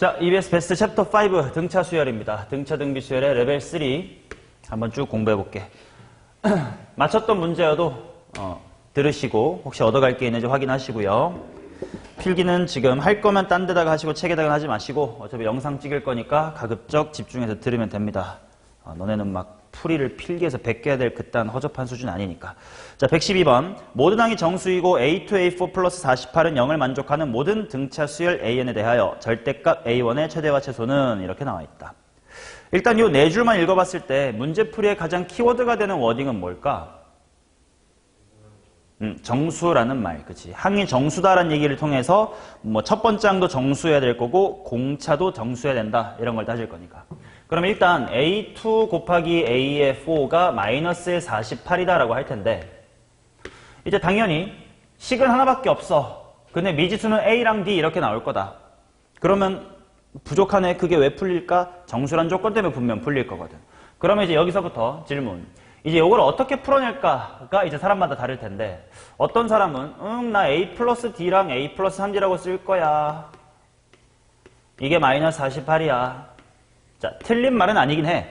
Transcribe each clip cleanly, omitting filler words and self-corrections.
자, EBS 베스트 챕터 5 등차 수열입니다. 등차 등비 수열의 레벨 3 한번 쭉 공부해 볼게. 맞췄던 문제여도 들으시고 혹시 얻어갈 게 있는지 확인하시고요. 필기는 지금 할 거면 딴 데다가 하시고 책에다가 하지 마시고 어차피 영상 찍을 거니까 가급적 집중해서 들으면 됩니다. 너네는 막 풀이를 필기해서 베껴야 될 그딴 허접한 수준 아니니까. 자, 112번. 모든 항이 정수이고 A2, A4 플러스 48은 0을 만족하는 모든 등차 수열 AN에 대하여 절대값 A1의 최대와 최소는 이렇게 나와 있다. 일단 이 네 줄만 읽어봤을 때 문제풀이의 가장 키워드가 되는 워딩은 뭘까? 정수라는 말, 그치? 항이 정수다라는 얘기를 통해서 뭐 첫 번째 항도 정수해야 될 거고 공차도 정수해야 된다 이런 걸 따질 거니까. 그럼 일단 A2 곱하기 A의 4가 마이너스의 48이다 라고 할 텐데 이제 당연히 식은 하나밖에 없어. 근데 미지수는 A랑 D 이렇게 나올 거다. 그러면 부족하네. 그게 왜 풀릴까? 정수란 조건 때문에 분명 풀릴 거거든. 그러면 이제 여기서부터 질문. 이제 이걸 어떻게 풀어낼까가 이제 사람마다 다를 텐데 어떤 사람은 나 A 플러스 D랑 A 플러스 3D라고 쓸 거야. 이게 마이너스 48이야. 자, 틀린 말은 아니긴 해.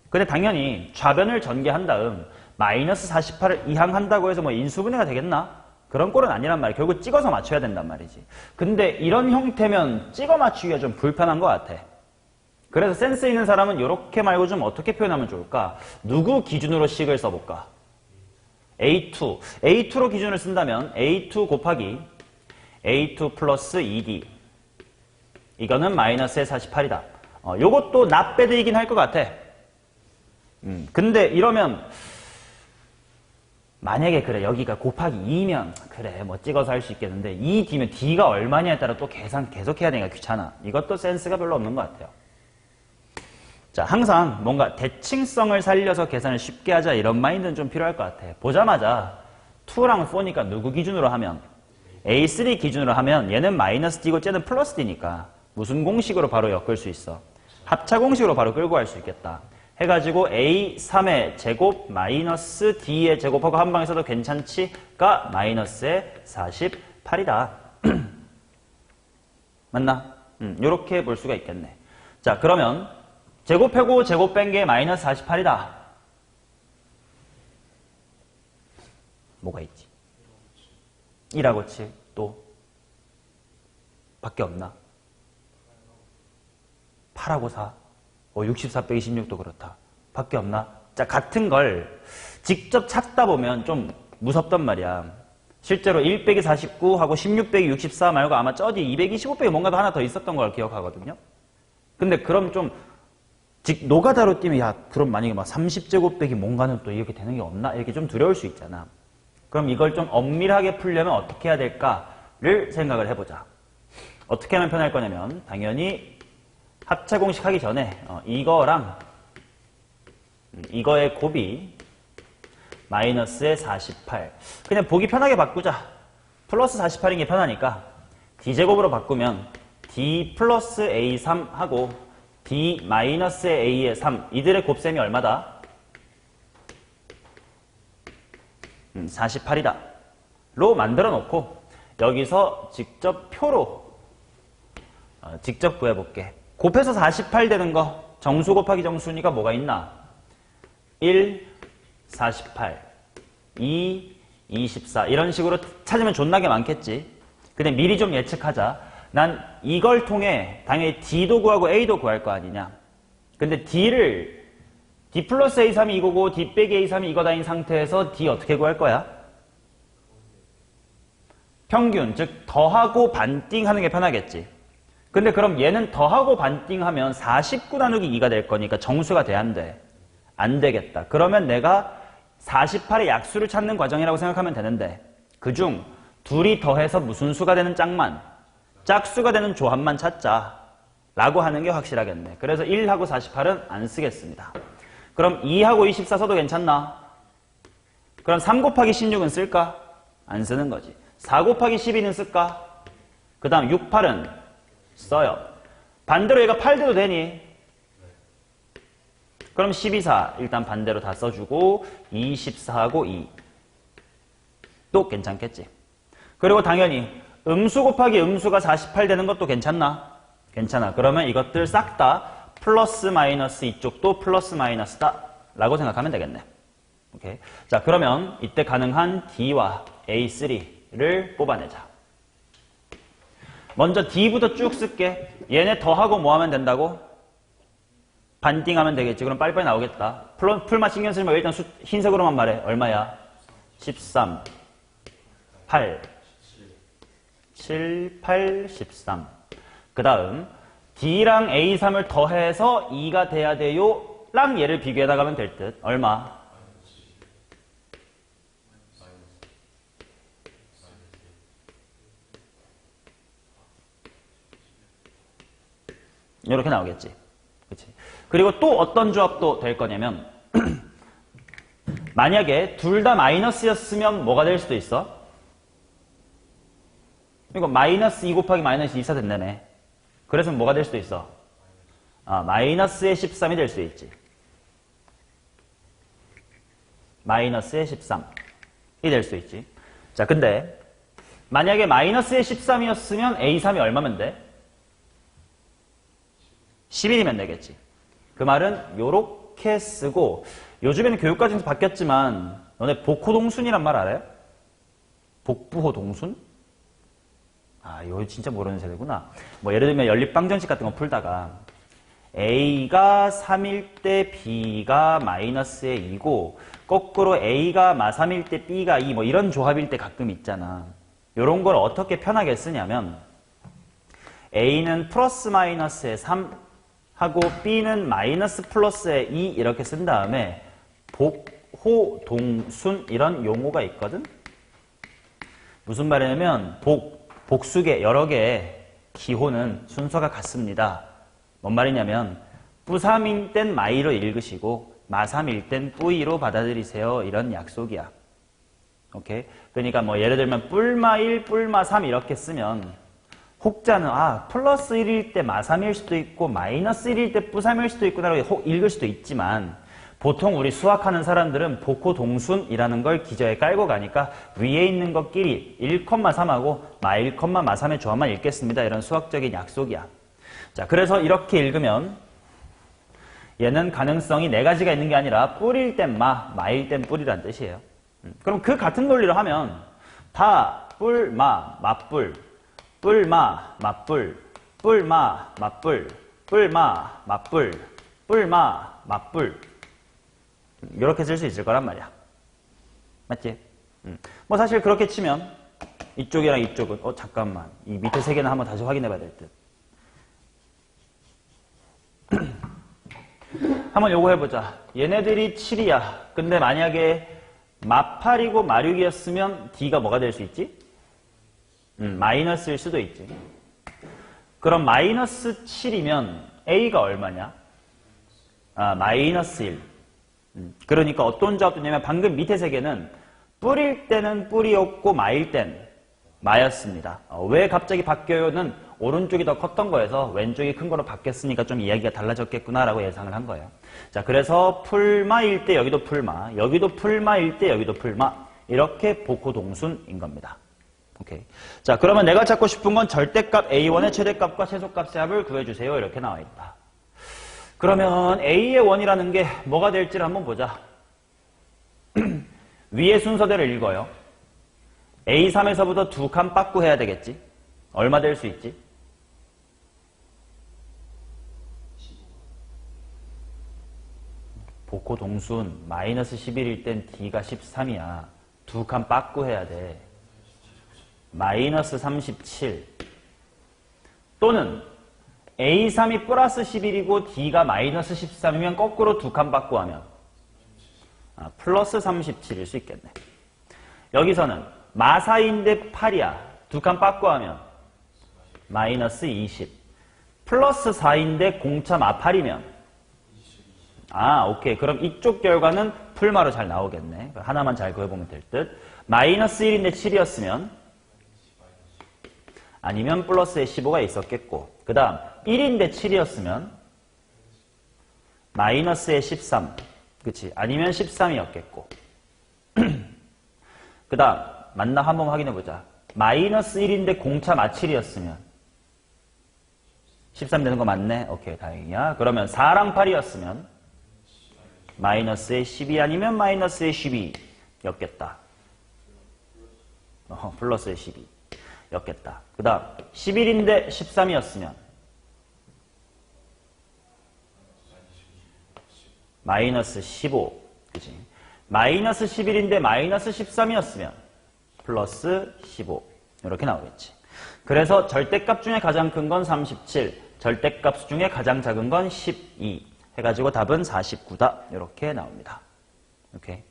근데 당연히 좌변을 전개한 다음 마이너스 48을 이항한다고 해서 뭐 인수분해가 되겠나? 그런 꼴은 아니란 말이야. 결국 찍어서 맞춰야 된단 말이지. 근데 이런 형태면 찍어 맞추기가 좀 불편한 것 같아. 그래서 센스 있는 사람은 이렇게 말고 좀 어떻게 표현하면 좋을까? 누구 기준으로 식을 써볼까? A2. A2로 기준을 쓴다면 A2 곱하기 A2 플러스 2D. 이거는 마이너스의 48이다. 요것도 낫배드이긴 할 것 같아. 근데 이러면 만약에 그래 여기가 곱하기 2면 그래 뭐 찍어서 할 수 있겠는데 2D면 D가 얼마냐에 따라 또 계산 계속 해야 되니까 귀찮아. 이것도 센스가 별로 없는 것 같아요. 자, 항상 뭔가 대칭성을 살려서 계산을 쉽게 하자 이런 마인드는 좀 필요할 것 같아. 보자마자 2랑 4니까 누구 기준으로 하면 A3 기준으로 하면 얘는 마이너스 D고 쟤는 플러스 D니까 무슨 공식으로 바로 엮을 수 있어? 합차 공식으로 바로 끌고 갈 수 있겠다. 해가지고 A3의 제곱 마이너스 D의 제곱하고 한 방에 써도 괜찮지가 마이너스의 48이다. 맞나? 요렇게 볼 수가 있겠네. 자, 그러면 제곱하고 제곱 뺀 게 마이너스 48이다. 뭐가 있지? 1하고 7 또 밖에 없나? 8하고 4 64 빼기 16도 그렇다. 밖에 없나? 자, 같은 걸 직접 찾다 보면 좀 무섭단 말이야. 실제로 1 빼기 49하고 16 빼기 64 말고 아마 저기 225 빼기 뭔가 하나 더 있었던 걸 기억하거든요. 근데 그럼 좀 노가다로 뛰면 야 그럼 만약에 막 30제곱 빼기 뭔가는 또 이렇게 되는 게 없나? 이렇게 좀 두려울 수 있잖아. 그럼 이걸 좀 엄밀하게 풀려면 어떻게 해야 될까를 생각을 해보자. 어떻게 하면 편할 거냐면 당연히 합차 공식 하기 전에 이거랑 이거의 곱이 마이너스의 48 그냥 보기 편하게 바꾸자. 플러스 48인 게 편하니까 D제곱으로 바꾸면 D 플러스 A3 하고 D 마이너스의 A의 3 이들의 곱셈이 얼마다? 48이다 로 만들어 놓고 여기서 직접 표로 직접 구해볼게. 곱해서 48 되는 거 정수 곱하기 정수니까 뭐가 있나? 1, 48, 2, 24 이런 식으로 찾으면 존나게 많겠지. 근데 미리 좀 예측하자. 난 이걸 통해 당연히 D도 구하고 A도 구할 거 아니냐. 근데 D를 D 플러스 A3이 이거고 D 빼기 A3이 이거다인 상태에서 D 어떻게 구할 거야? 평균, 즉 더하고 반띵 하는 게 편하겠지. 근데 그럼 얘는 더하고 반띵하면 49 나누기 2가 될 거니까 정수가 돼 안 돼? 안 되겠다. 그러면 내가 48의 약수를 찾는 과정이라고 생각하면 되는데 그중 둘이 더해서 무슨 수가 되는 짝만 짝수가 되는 조합만 찾자 라고 하는 게 확실하겠네. 그래서 1하고 48은 안 쓰겠습니다. 그럼 2하고 24 써도 괜찮나? 그럼 3 곱하기 16은 쓸까? 안 쓰는 거지. 4 곱하기 12는 쓸까? 그 다음 6, 8은 써요. 반대로 얘가 8 돼도 되니? 그럼 12, 4 일단 반대로 다 써주고 24하고 2 또 괜찮겠지. 그리고 당연히 음수 곱하기 음수가 48 되는 것도 괜찮나? 괜찮아. 그러면 이것들 싹 다 플러스 마이너스 이쪽도 플러스 마이너스다 라고 생각하면 되겠네. 오케이. 자, 그러면 이때 가능한 D와 A3를 뽑아내자. 먼저 D부터 쭉 쓸게. 얘네 더하고 뭐 하면 된다고? 반띵하면 되겠지. 그럼 빨리빨리 나오겠다. 풀만 신경 쓰지 말고 일단 흰색으로만 말해. 얼마야? 13, 8, 7, 8, 13. 그 다음 D랑 A3을 더해서 2가 돼야 돼요 랑 얘를 비교해 나가면 될 듯. 얼마? 이렇게 나오겠지. 그치? 그리고 또 어떤 조합도 될 거냐면 만약에 둘 다 마이너스였으면 뭐가 될 수도 있어? 이거 마이너스 2 곱하기 마이너스 2사 된다네. 그래서 뭐가 될 수도 있어? 마이너스의 13이 될 수 있지. 마이너스의 13이 될 수 있지. 자, 근데 만약에 마이너스의 13이었으면 A3이 얼마면 돼? 11이면 되겠지. 그 말은 요렇게 쓰고 요즘에는 교육과정에서 바뀌었지만 너네 복호동순이란 말 알아요? 복부호동순? 이거 진짜 모르는 세대구나. 뭐 예를 들면 연립방정식 같은 거 풀다가 A가 3일 때 B가 마이너스의 2고 거꾸로 A가 마3일 때 B가 2 뭐 이런 조합일 때 가끔 있잖아. 요런 걸 어떻게 편하게 쓰냐면 A는 플러스 마이너스의 3 하고 B는 마이너스 플러스의 2 이렇게 쓴 다음에 복호동순 이런 용어가 있거든. 무슨 말이냐면 복수계 여러 개의 기호는 순서가 같습니다. 뭔 말이냐면 뿌3일 땐 마이로 읽으시고 마3일 땐 뿌이로 받아들이세요. 이런 약속이야. 오케이? 그러니까 뭐 예를 들면 뿔마1, 뿔마3 이렇게 쓰면 혹자는 플러스 1일 때 마3일 수도 있고 마이너스 1일 때 뿌3일 수도 있구나라고 읽을 수도 있지만 보통 우리 수학하는 사람들은 복호동순이라는 걸 기저에 깔고 가니까 위에 있는 것끼리 1,3하고 마1, 마3의 조합만 읽겠습니다. 이런 수학적인 약속이야. 자, 그래서 이렇게 읽으면 얘는 가능성이 네 가지가 있는 게 아니라 뿔일 땐 마일 땐 뿔이란 뜻이에요. 그럼 그 같은 논리로 하면 다 뿔, 마뿔, 뿔마, 마뿔, 뿔마, 마뿔, 뿔마, 마뿔, 뿔마, 마뿔 이렇게 쓸 수 있을 거란 말이야. 맞지? 뭐 사실 그렇게 치면 이쪽이랑 이쪽은 잠깐만 이 밑에 세 개는 한번 다시 확인해 봐야 될 듯. 한번 요거 해보자. 얘네들이 7이야. 근데 만약에 마8이고 마6이었으면 D가 뭐가 될 수 있지? 마이너스일 수도 있지. 그럼 마이너스 7이면 A가 얼마냐? 마이너스 1. 그러니까 어떤 조합도 있냐면 방금 밑에 세 개는 뿔일 때는 뿔이었고 마일 땐 마였습니다. 왜 갑자기 바뀌어요는 오른쪽이 더 컸던 거여서 왼쪽이 큰 거로 바뀌었으니까 좀 이야기가 달라졌겠구나라고 예상을 한 거예요. 자, 그래서 풀마일 때 여기도 풀마, 여기도 풀마일 때 여기도 풀마 이렇게 복호동순인 겁니다. 오케이. 자, 그러면 내가 찾고 싶은 건 절대값 A1의 최대값과 최소값의 합을 구해주세요. 이렇게 나와 있다. 그러면 A의 원이라는 게 뭐가 될지를 한번 보자. 위의 순서대로 읽어요. A3에서부터 두 칸 빠꾸 해야 되겠지. 얼마 될 수 있지? 복호동순 마이너스 11일 땐 D가 13이야. 두 칸 빠꾸 해야 돼. 마이너스 37 또는 A3이 플러스 11이고 D가 마이너스 13이면 거꾸로 두 칸 빠꾸 하면 플러스 37일 수 있겠네. 여기서는 마4인데 8이야. 두 칸 빠꾸 하면 마이너스 20 플러스 4인데 공차 마8이면 오케이. 그럼 이쪽 결과는 풀마로 잘 나오겠네. 하나만 잘 구해보면 될 듯. 마이너스 1인데 7이었으면 아니면 플러스에 15가 있었겠고 그 다음 1인데 7이었으면 마이너스에 13 그치? 아니면 13이었겠고 그 다음 맞나 한번 확인해보자. 마이너스 1인데 공차 마7이었으면 13 되는 거 맞네? 오케이, 다행이야. 그러면 4랑 8이었으면 마이너스의 12 아니면 마이너스의 12였겠다. 플러스의 12였겠다. 그 다음 11인데 13이었으면 마이너스 15. 그치? 마이너스 11인데 마이너스 13이었으면 플러스 15. 이렇게 나오겠지. 그래서 절대값 중에 가장 큰 건 37, 절대값 중에 가장 작은 건 12 해가지고 답은 49다. 이렇게 나옵니다. 오케이.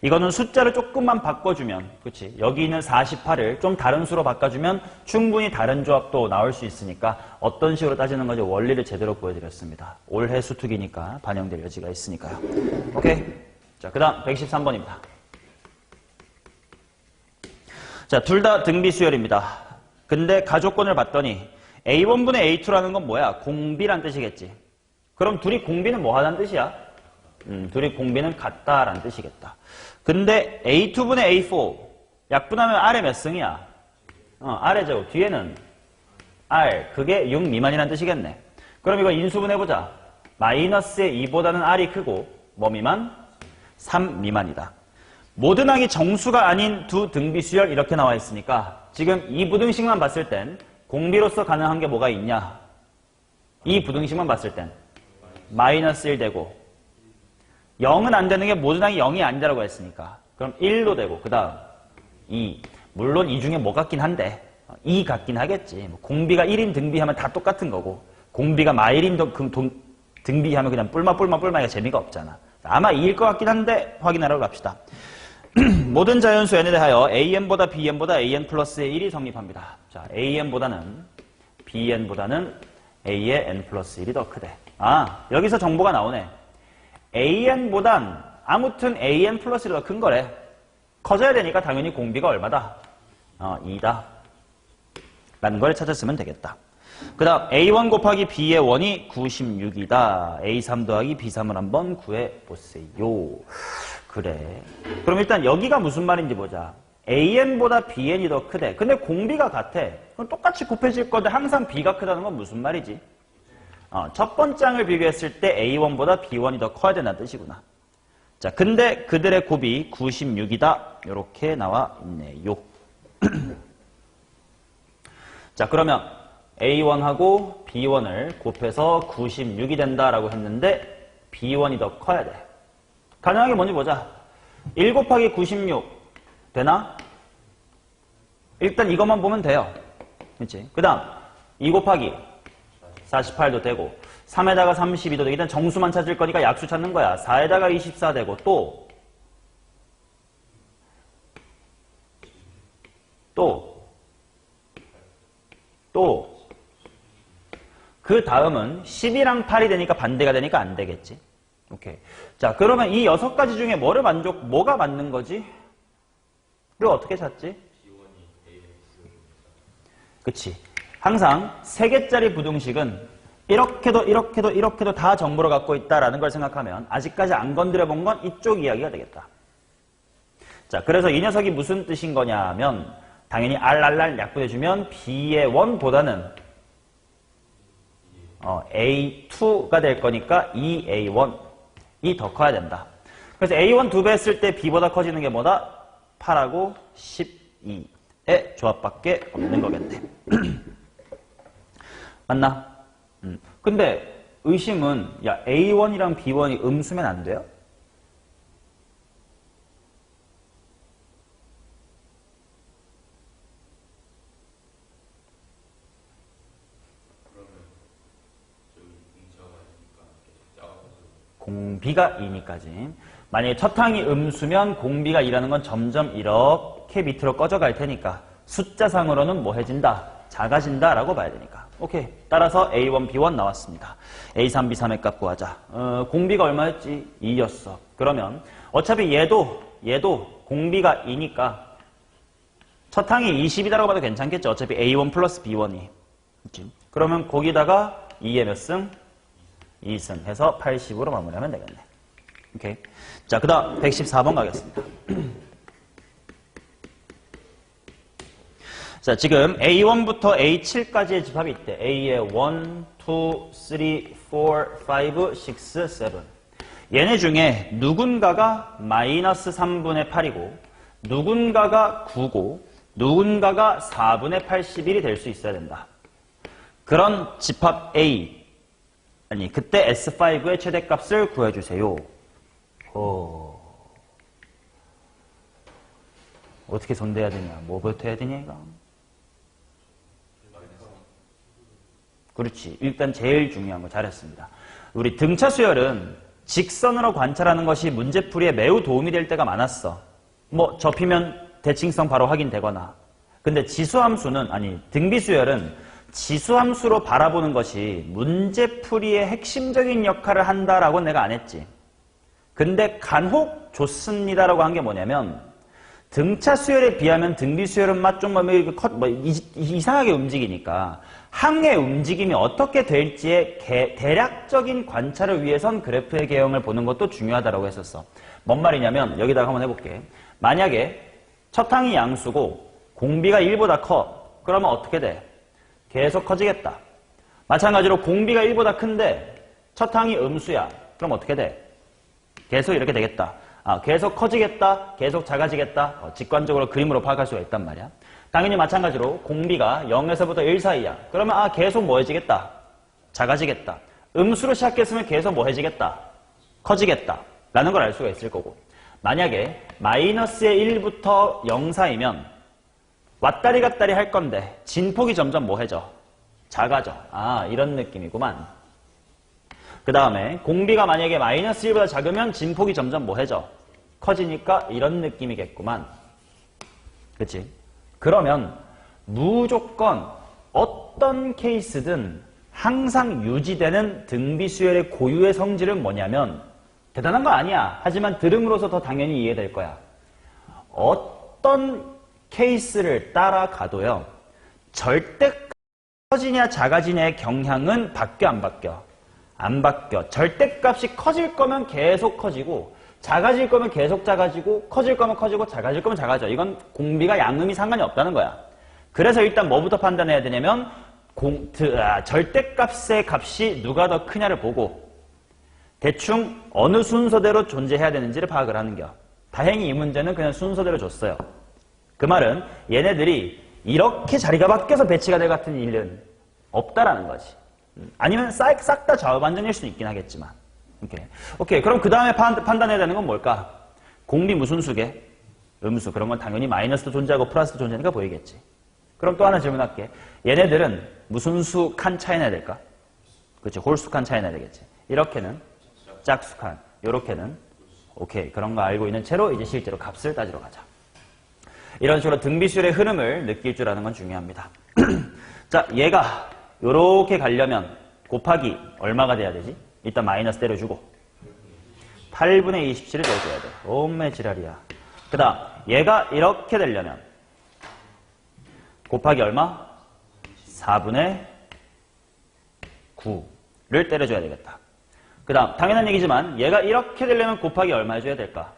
이거는 숫자를 조금만 바꿔주면, 그치? 여기 있는 48을 좀 다른 수로 바꿔주면 충분히 다른 조합도 나올 수 있으니까 어떤 식으로 따지는 건지 원리를 제대로 보여드렸습니다. 올해 수특이니까 반영될 여지가 있으니까요. 오케이. 자, 그 다음 113번입니다. 자, 둘 다 등비 수열입니다. 근데 가조건을 봤더니 A1분의 A2라는 건 뭐야? 공비란 뜻이겠지. 그럼 둘이 공비는 뭐 하다는 뜻이야? 둘이 공비는 같다라는 뜻이겠다. 근데 A2분의 A4 약분하면 R의 몇 승이야? R의 제곱. 뒤에는 R. 그게 6 미만이라는 뜻이겠네. 그럼 이거 인수분해보자. 마이너스의 2보다는 R이 크고 뭐 미만? 3 미만이다. 모든 항이 정수가 아닌 두 등비수열 이렇게 나와 있으니까 지금 이 부등식만 봤을 땐 공비로서 가능한 게 뭐가 있냐? 이 부등식만 봤을 땐 마이너스 1 되고 0은 안 되는 게 모든 항이 0이 아니다라고 했으니까 그럼 1도 되고 그 다음 2. 물론 이 중에 뭐 같긴 한데 2 같긴 하겠지. 공비가 1인 등비하면 다 똑같은 거고 공비가 마일인 등비하면 그냥 뿔마니까 재미가 없잖아. 아마 2일 것 같긴 한데 확인하러 갑시다. 모든 자연수 n에 대하여 an보다 bn보다 an 플러스의 1이 성립합니다. 자, an보다는 bn보다는 a의 n 플러스 1이 더 크대. 아, 여기서 정보가 나오네. an보단 아무튼 an 플러스 1이 더 큰 거래. 커져야 되니까 당연히 공비가 얼마다? 2다. 라는 걸 찾았으면 되겠다. 그 다음 a1 곱하기 b의 1이 96이다. a3 더하기 b3을 한번 구해보세요. 그래. 그럼 일단 여기가 무슨 말인지 보자. an보다 bn이 더 크대. 근데 공비가 같아. 그럼 똑같이 곱해질 건데 항상 b가 크다는 건 무슨 말이지? 첫 번째 항을 비교했을 때 a1보다 b1이 더 커야 된다는 뜻이구나. 자, 근데 그들의 곱이 96이다. 이렇게 나와 있네요. 자, 그러면 a1하고 b1을 곱해서 96이 된다라고 했는데 b1이 더 커야 돼. 가능한 게 뭔지 보자. 1 곱하기 96 되나? 일단 이것만 보면 돼요. 그렇지? 그 다음 2 곱하기 48도 되고 3에다가 32도 되고 일단 정수만 찾을 거니까 약수 찾는 거야. 4에다가 24 되고 또 그 다음은 10이랑 8이 되니까 반대가 되니까 안 되겠지. 오케이. 자, 그러면 이 6가지 중에 뭐가 맞는 거지? 그리고 어떻게 찾지? 그치. 항상 3개짜리 부등식은 이렇게도 다 정보를 갖고 있다라는 걸 생각하면 아직까지 안 건드려 본 건 이쪽 이야기가 되겠다. 자, 그래서 이 녀석이 무슨 뜻인 거냐면 당연히 RRR 약분해주면 B의 1보다는 A2가 될 거니까 2A1이 더 커야 된다. 그래서 A1 2배 했을 때 B보다 커지는 게 뭐다? 8하고 12의 조합밖에 없는 거겠네. 맞나? 근데 의심은 야 A1이랑 B1이 음수면 안 돼요? 공비가 2니까지. 만약에 첫 항이 음수면 공비가 2라는 건 점점 이렇게 밑으로 꺼져갈 테니까 숫자상으로는 뭐 해진다? 작아진다 라고 봐야 되니까. 오케이. 따라서 A1, B1 나왔습니다. A3, B3의 값 구하자. 공비가 얼마였지? 2였어. 그러면 어차피 얘도 공비가 2니까 첫 항이 20이다라고 봐도 괜찮겠죠. 어차피 A1 플러스 B1이. 그치? 그러면 거기다가 2의 몇 승? 2승 해서 80으로 마무리하면 되겠네. 오케이. 자, 그 다음 114번 가겠습니다. 자, 지금 A1부터 A7까지의 집합이 있대. A에 1, 2, 3, 4, 5, 6, 7. 얘네 중에 누군가가 마이너스 3분의 8이고 누군가가 9고 누군가가 4분의 81이 될 수 있어야 된다. 그런 집합 A, 아니 그때 S5의 최대값을 구해주세요. 어떻게 손대야 되냐? 뭐부터 해야 되냐 이거? 그렇지. 일단 제일 중요한 거 잘했습니다. 우리 등차 수열은 직선으로 관찰하는 것이 문제풀이에 매우 도움이 될 때가 많았어. 뭐 접히면 대칭성 바로 확인되거나. 근데 지수함수는, 아니 등비수열은 지수함수로 바라보는 것이 문제풀이의 핵심적인 역할을 한다라고 내가 안 했지. 근데 간혹 좋습니다라고 한 게 뭐냐면 등차 수열에 비하면 등비 수열은 좀 이상하게 움직이니까 항의 움직임이 어떻게 될지의 대략적인 관찰을 위해선 그래프의 개형을 보는 것도 중요하다고 했었어. 뭔 말이냐면 여기다가 한번 해볼게. 만약에 첫 항이 양수고 공비가 1보다 커. 그러면 어떻게 돼? 계속 커지겠다. 마찬가지로 공비가 1보다 큰데 첫 항이 음수야. 그럼 어떻게 돼? 계속 이렇게 되겠다. 계속 커지겠다, 계속 작아지겠다. 직관적으로 그림으로 파악할 수가 있단 말이야. 당연히 마찬가지로 공비가 0에서부터 1 사이야. 그러면 계속 뭐해지겠다? 작아지겠다. 음수로 시작했으면 계속 뭐해지겠다? 커지겠다. 라는 걸 알 수가 있을 거고. 만약에 마이너스의 1부터 0 사이면 왔다리 갔다리 할 건데 진폭이 점점 뭐해져? 작아져. 이런 느낌이구만. 그 다음에 공비가 만약에 마이너스 1보다 작으면 진폭이 점점 뭐해져? 커지니까 이런 느낌이겠구만. 그치? 그러면 무조건 어떤 케이스든 항상 유지되는 등비수열의 고유의 성질은 뭐냐면 대단한 거 아니야. 하지만 들음으로써 더 당연히 이해될 거야. 어떤 케이스를 따라가도요. 절대 커지냐 작아지냐의 경향은 바뀌어 안 바뀌어? 안 바뀌어. 절대값이 커질 거면 계속 커지고 작아질 거면 계속 작아지고 커질 거면 커지고 작아질 거면 작아져. 이건 공비가 양음이 상관이 없다는 거야. 그래서 일단 뭐부터 판단해야 되냐면 절대값의 값이 누가 더 크냐를 보고 대충 어느 순서대로 존재해야 되는지를 파악을 하는 겨. 다행히 이 문제는 그냥 순서대로 줬어요. 그 말은 얘네들이 이렇게 자리가 바뀌어서 배치가 될 같은 일은 없다라는 거지. 아니면 싹 다 좌우반전일 수는 있긴 하겠지만. 오케이. 그럼 그 다음에 판단해야 되는 건 뭘까? 공비 무슨 수게? 음수. 그런 건 당연히 마이너스도 존재하고 플러스도 존재하니까 보이겠지. 그럼 또 하나 질문할게. 얘네들은 무슨 수 칸 차이 나야 될까? 그렇지. 홀수 칸 차이 나야 되겠지. 이렇게는 짝수 칸. 요렇게는 오케이. 그런 거 알고 있는 채로 이제 실제로 값을 따지러 가자. 이런 식으로 등비수열의 흐름을 느낄 줄 아는 건 중요합니다. 자, 얘가 요렇게 가려면 곱하기 얼마가 돼야 되지? 일단 마이너스 때려주고 8분의 27을 내줘야 돼. 엄매 지랄이야. 그 다음 얘가 이렇게 되려면 곱하기 얼마? 4분의 9를 때려줘야 되겠다. 그 다음 당연한 얘기지만 얘가 이렇게 되려면 곱하기 얼마 해줘야 될까?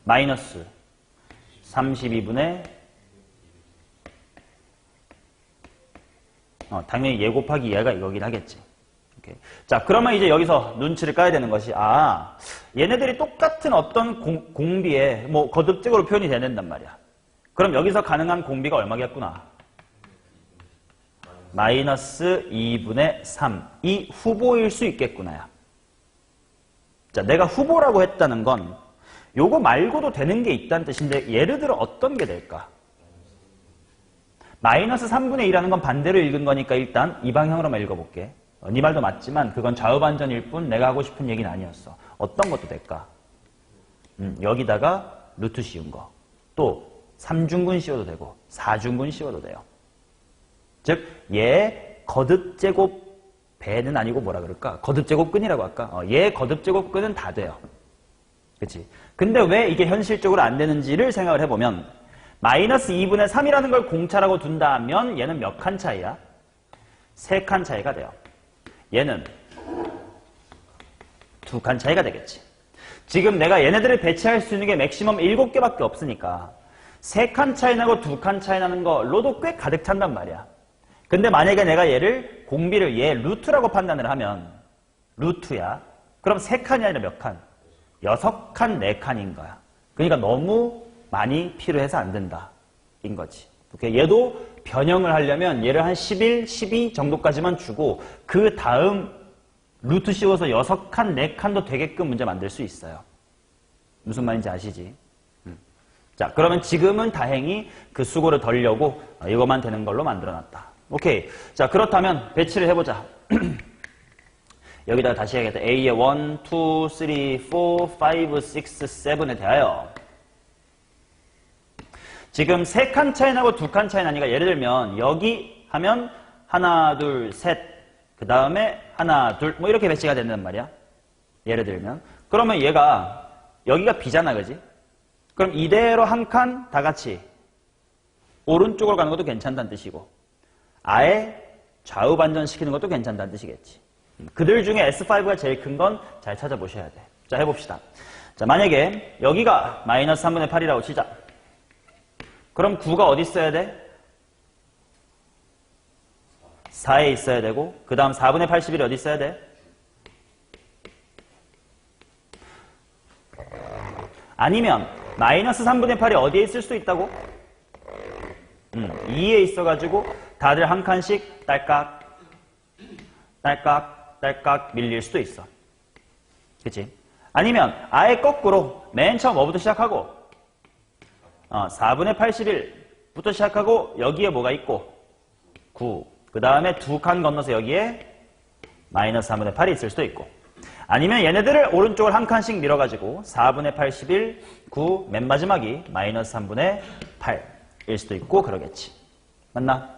마이너스 32분의 당연히 얘 곱하기 얘가 이거긴 하겠지. 오케이. 자, 그러면 이제 여기서 눈치를 까야 되는 것이 얘네들이 똑같은 어떤 공비에 거듭적으로 표현이 된단 말이야. 그럼 여기서 가능한 공비가 얼마겠구나? 마이너스 2분의 3이 후보일 수 있겠구나야. 자, 내가 후보라고 했다는 건 요거 말고도 되는 게 있다는 뜻인데 예를 들어 어떤 게 될까? 마이너스 3분의 2라는 건 반대로 읽은 거니까 일단 이 방향으로만 읽어볼게. 네 말도 맞지만 그건 좌우반전일 뿐 내가 하고 싶은 얘기는 아니었어. 어떤 것도 될까? 여기다가 루트 씌운 거. 또 3중근 씌워도 되고 4중근 씌워도 돼요. 즉 얘 거듭제곱 배는 아니고 뭐라 그럴까? 거듭제곱근이라고 할까? 얘 거듭제곱근은 다 돼요. 그치? 근데 왜 이게 현실적으로 안 되는지를 생각을 해보면 마이너스 2분의 3이라는 걸 공차라고 둔다면 얘는 몇 칸 차이야? 3칸 차이가 돼요. 얘는 2칸 차이가 되겠지. 지금 내가 얘네들을 배치할 수 있는 게 맥시멈 7개밖에 없으니까 3칸 차이 나고 2칸 차이 나는 걸로도 꽤 가득 찬단 말이야. 근데 만약에 내가 얘를 공비를 얘 루트라고 판단을 하면 루트야. 그럼 3칸이 아니라 몇 칸? 6칸, 4칸인 거야. 그러니까 너무 많이 필요해서 안 된다. 인 거지. 오케이? 얘도 변형을 하려면 얘를 한 11, 12 정도까지만 주고 그 다음 루트 씌워서 6칸, 4칸도 되게끔 문제 만들 수 있어요. 무슨 말인지 아시지? 자, 그러면 지금은 다행히 그 수고를 덜려고 이것만 되는 걸로 만들어놨다. 오케이. 자, 그렇다면 배치를 해보자. 여기다가 다시 해야겠다. A의 1, 2, 3, 4, 5, 6, 7에 대하여 지금 3칸 차이 나고 2칸 차이 나니까 예를 들면 여기 하면 하나, 둘, 셋 그 다음에 하나, 둘 뭐 이렇게 배치가 된단 말이야. 예를 들면 그러면 얘가 여기가 B잖아, 그지? 그럼 이대로 한 칸 다 같이 오른쪽으로 가는 것도 괜찮다는 뜻이고 아예 좌우 반전시키는 것도 괜찮다는 뜻이겠지. 그들 중에 S5가 제일 큰 건 잘 찾아보셔야 돼. 자, 해봅시다. 자, 만약에 여기가 마이너스 3분의 8이라고 치자. 그럼 9가 어디 있어야 돼? 4에 있어야 되고 그 다음 4분의 81이 어디 있어야 돼? 아니면 마이너스 3분의 8이 어디에 있을 수도 있다고? 2에 있어가지고 다들 한 칸씩 딸깍 딸깍 딸깍 밀릴 수도 있어. 그치? 아니면 아예 거꾸로 맨 처음 뭐부터 시작하고 4분의 81부터 시작하고 여기에 뭐가 있고 9 그 다음에 2칸 건너서 여기에 마이너스 3분의 8이 있을 수도 있고 아니면 얘네들을 오른쪽을 한 칸씩 밀어가지고 4분의 81, 9, 맨 마지막이 마이너스 3분의 8일 수도 있고 그러겠지. 맞나?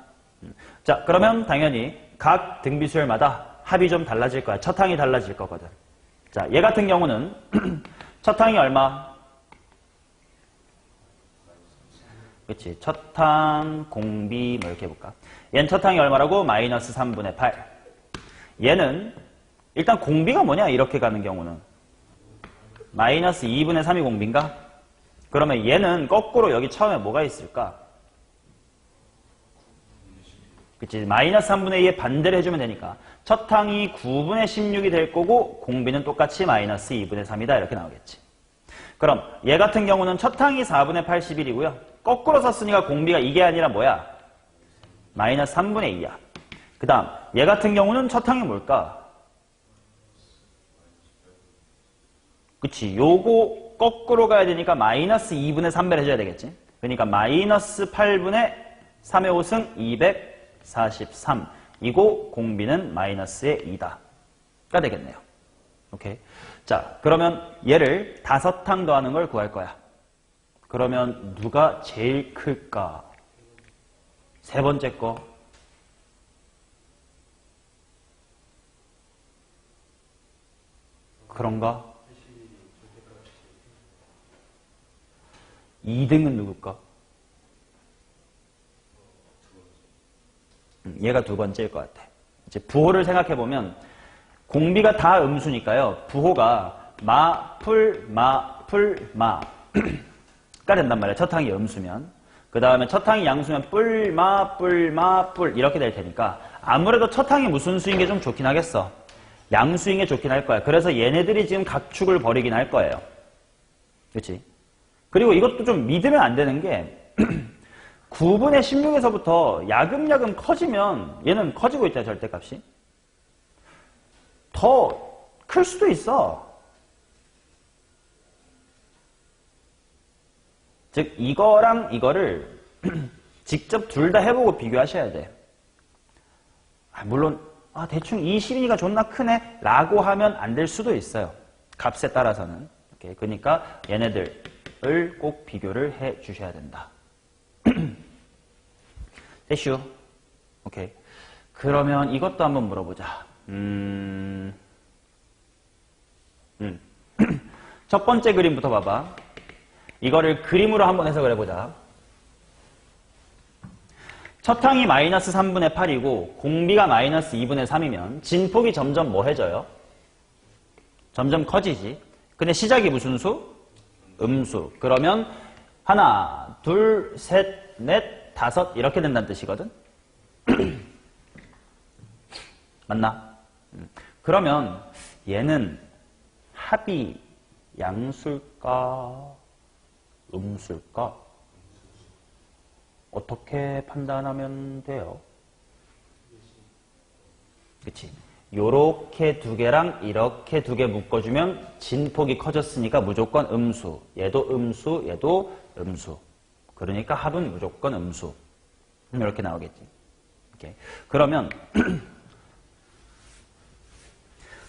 자, 그러면 당연히 각 등비수열마다 합이 좀 달라질 거야. 첫 항이 달라질 거거든. 자, 얘 같은 경우는 첫 항이 얼마? 그치. 첫 항, 공비 뭐 이렇게 해볼까? 얘는 첫 항이 얼마라고? 마이너스 3분의 8. 얘는 일단 공비가 뭐냐? 이렇게 가는 경우는 마이너스 2분의 3이 공비인가? 그러면 얘는 거꾸로 여기 처음에 뭐가 있을까? 그치? 마이너스 3분의 2에 반대를 해주면 되니까 첫 항이 9분의 16이 될 거고 공비는 똑같이 마이너스 2분의 3이다 이렇게 나오겠지. 그럼 얘 같은 경우는 첫 항이 4분의 81이고요. 거꾸로 썼으니까 공비가 이게 아니라 뭐야? 마이너스 3분의 2야. 그 다음 얘 같은 경우는 첫 항이 뭘까? 그치? 요거 거꾸로 가야 되니까 마이너스 2분의 3배를 해줘야 되겠지. 그러니까 마이너스 8분의 3의 5승 243 이고 공비는 마이너스의 2다 가 되겠네요. 오케이. 자, 그러면 얘를 5항 더하는 걸 구할 거야. 그러면 누가 제일 클까? 세 번째 거. 그런가? 2등은 누굴까? 얘가 두 번째일 것 같아. 이제 부호를 생각해보면 공비가 다 음수니까요. 부호가 마, 풀, 마, 풀, 마가 된단 말이야. 첫 항이 음수면. 그 다음에 첫 항이 양수면 뿔, 마, 뿔, 마, 뿔 이렇게 될 테니까 아무래도 첫 항이 무슨 수인 게 좀 좋긴 하겠어. 양수인 게 좋긴 할 거야. 그래서 얘네들이 지금 각축을 벌이긴 할 거예요. 그렇지? 그리고 이것도 좀 믿으면 안 되는 게 9분의 16에서부터 야금야금 커지면 얘는 커지고 있다, 절대값이. 더 클 수도 있어. 즉 이거랑 이거를 직접 둘 다 해보고 비교하셔야 돼. 물론 대충 20이니까 존나 크네 라고 하면 안 될 수도 있어요. 값에 따라서는. 오케이. 그러니까 얘네들을 꼭 비교를 해 주셔야 된다. 됐슈? 오케이. 그러면 이것도 한번 물어보자. 첫 번째 그림부터 봐봐. 이거를 그림으로 한번 해석을 해보자. 첫 항이 마이너스 3분의 8이고 공비가 마이너스 2분의 3이면 진폭이 점점 뭐 해져요? 점점 커지지. 근데 시작이 무슨 수? 음수. 그러면 하나, 둘, 셋, 넷, 다섯 이렇게 된다는 뜻이거든. 맞나? 그러면 얘는 합이 양수일까? 음수일까? 어떻게 판단하면 돼요? 그치? 요렇게 두 개랑 이렇게 두 개 묶어주면 진폭이 커졌으니까 무조건 음수. 얘도 음수, 얘도 음수. 그러니까 합은 무조건 음수. 이렇게 나오겠지. 오케이. 그러면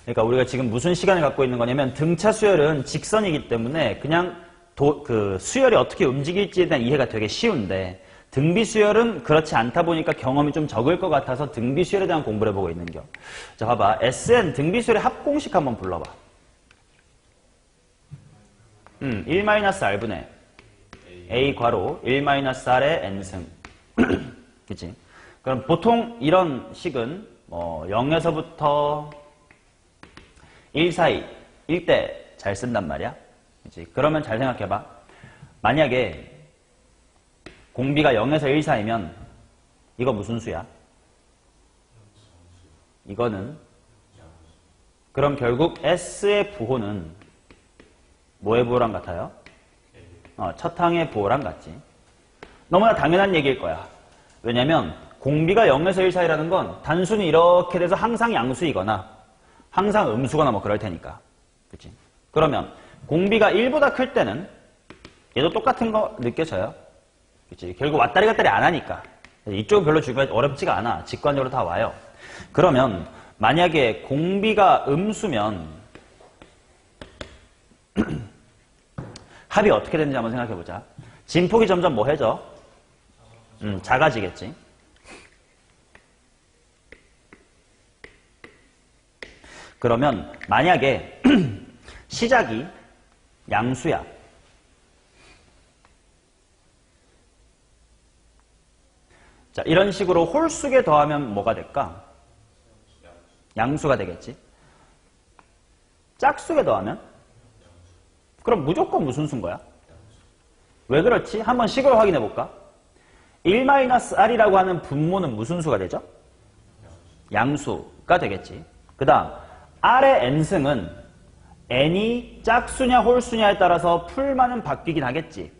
그러니까 우리가 지금 무슨 시간을 갖고 있는 거냐면 등차 수열은 직선이기 때문에 그냥 그 수열이 어떻게 움직일지에 대한 이해가 되게 쉬운데 등비 수열은 그렇지 않다 보니까 경험이 좀 적을 것 같아서 등비 수열에 대한 공부를 해보고 있는겨. 자, 봐봐. SN 등비 수열의 합공식 한번 불러봐. 1-R분의 A 괄호 1-R의 N승. 그치? 그럼 보통 이런 식은 뭐 0에서부터 1 사이, 1대 잘 쓴단 말이야. 그치? 그러면 잘 생각해봐. 만약에 공비가 0에서 1 사이면 이거 무슨 수야? 이거는 그럼 결국 S의 부호는 뭐의 부호랑 같아요? 첫 항의 부호랑 같지. 너무나 당연한 얘기일 거야. 왜냐면 공비가 0에서 1 사이라는 건 단순히 이렇게 돼서 항상 양수이거나 항상 음수거나 뭐 그럴 테니까. 그치? 그러면 공비가 1보다 클 때는 얘도 똑같은 거 느껴져요? 그치? 결국 왔다리 갔다리 안 하니까. 이쪽은 별로 주기가 어렵지가 않아. 직관적으로 다 와요. 그러면 만약에 공비가 음수면 합이 어떻게 되는지 한번 생각해 보자. 진폭이 점점 뭐 해져? 작아지겠지. 그러면 만약에 시작이 양수야. 자, 이런 식으로 홀수에 더하면 뭐가 될까? 양수가 되겠지. 짝수에 더하면? 그럼 무조건 무슨 수인 거야? 왜 그렇지? 한번 식으로 확인해 볼까? 1-R이라고 하는 분모는 무슨 수가 되죠? 양수가 되겠지. 그 다음 R의 N승은 N이 짝수냐 홀수냐에 따라서 풀만은 바뀌긴 하겠지.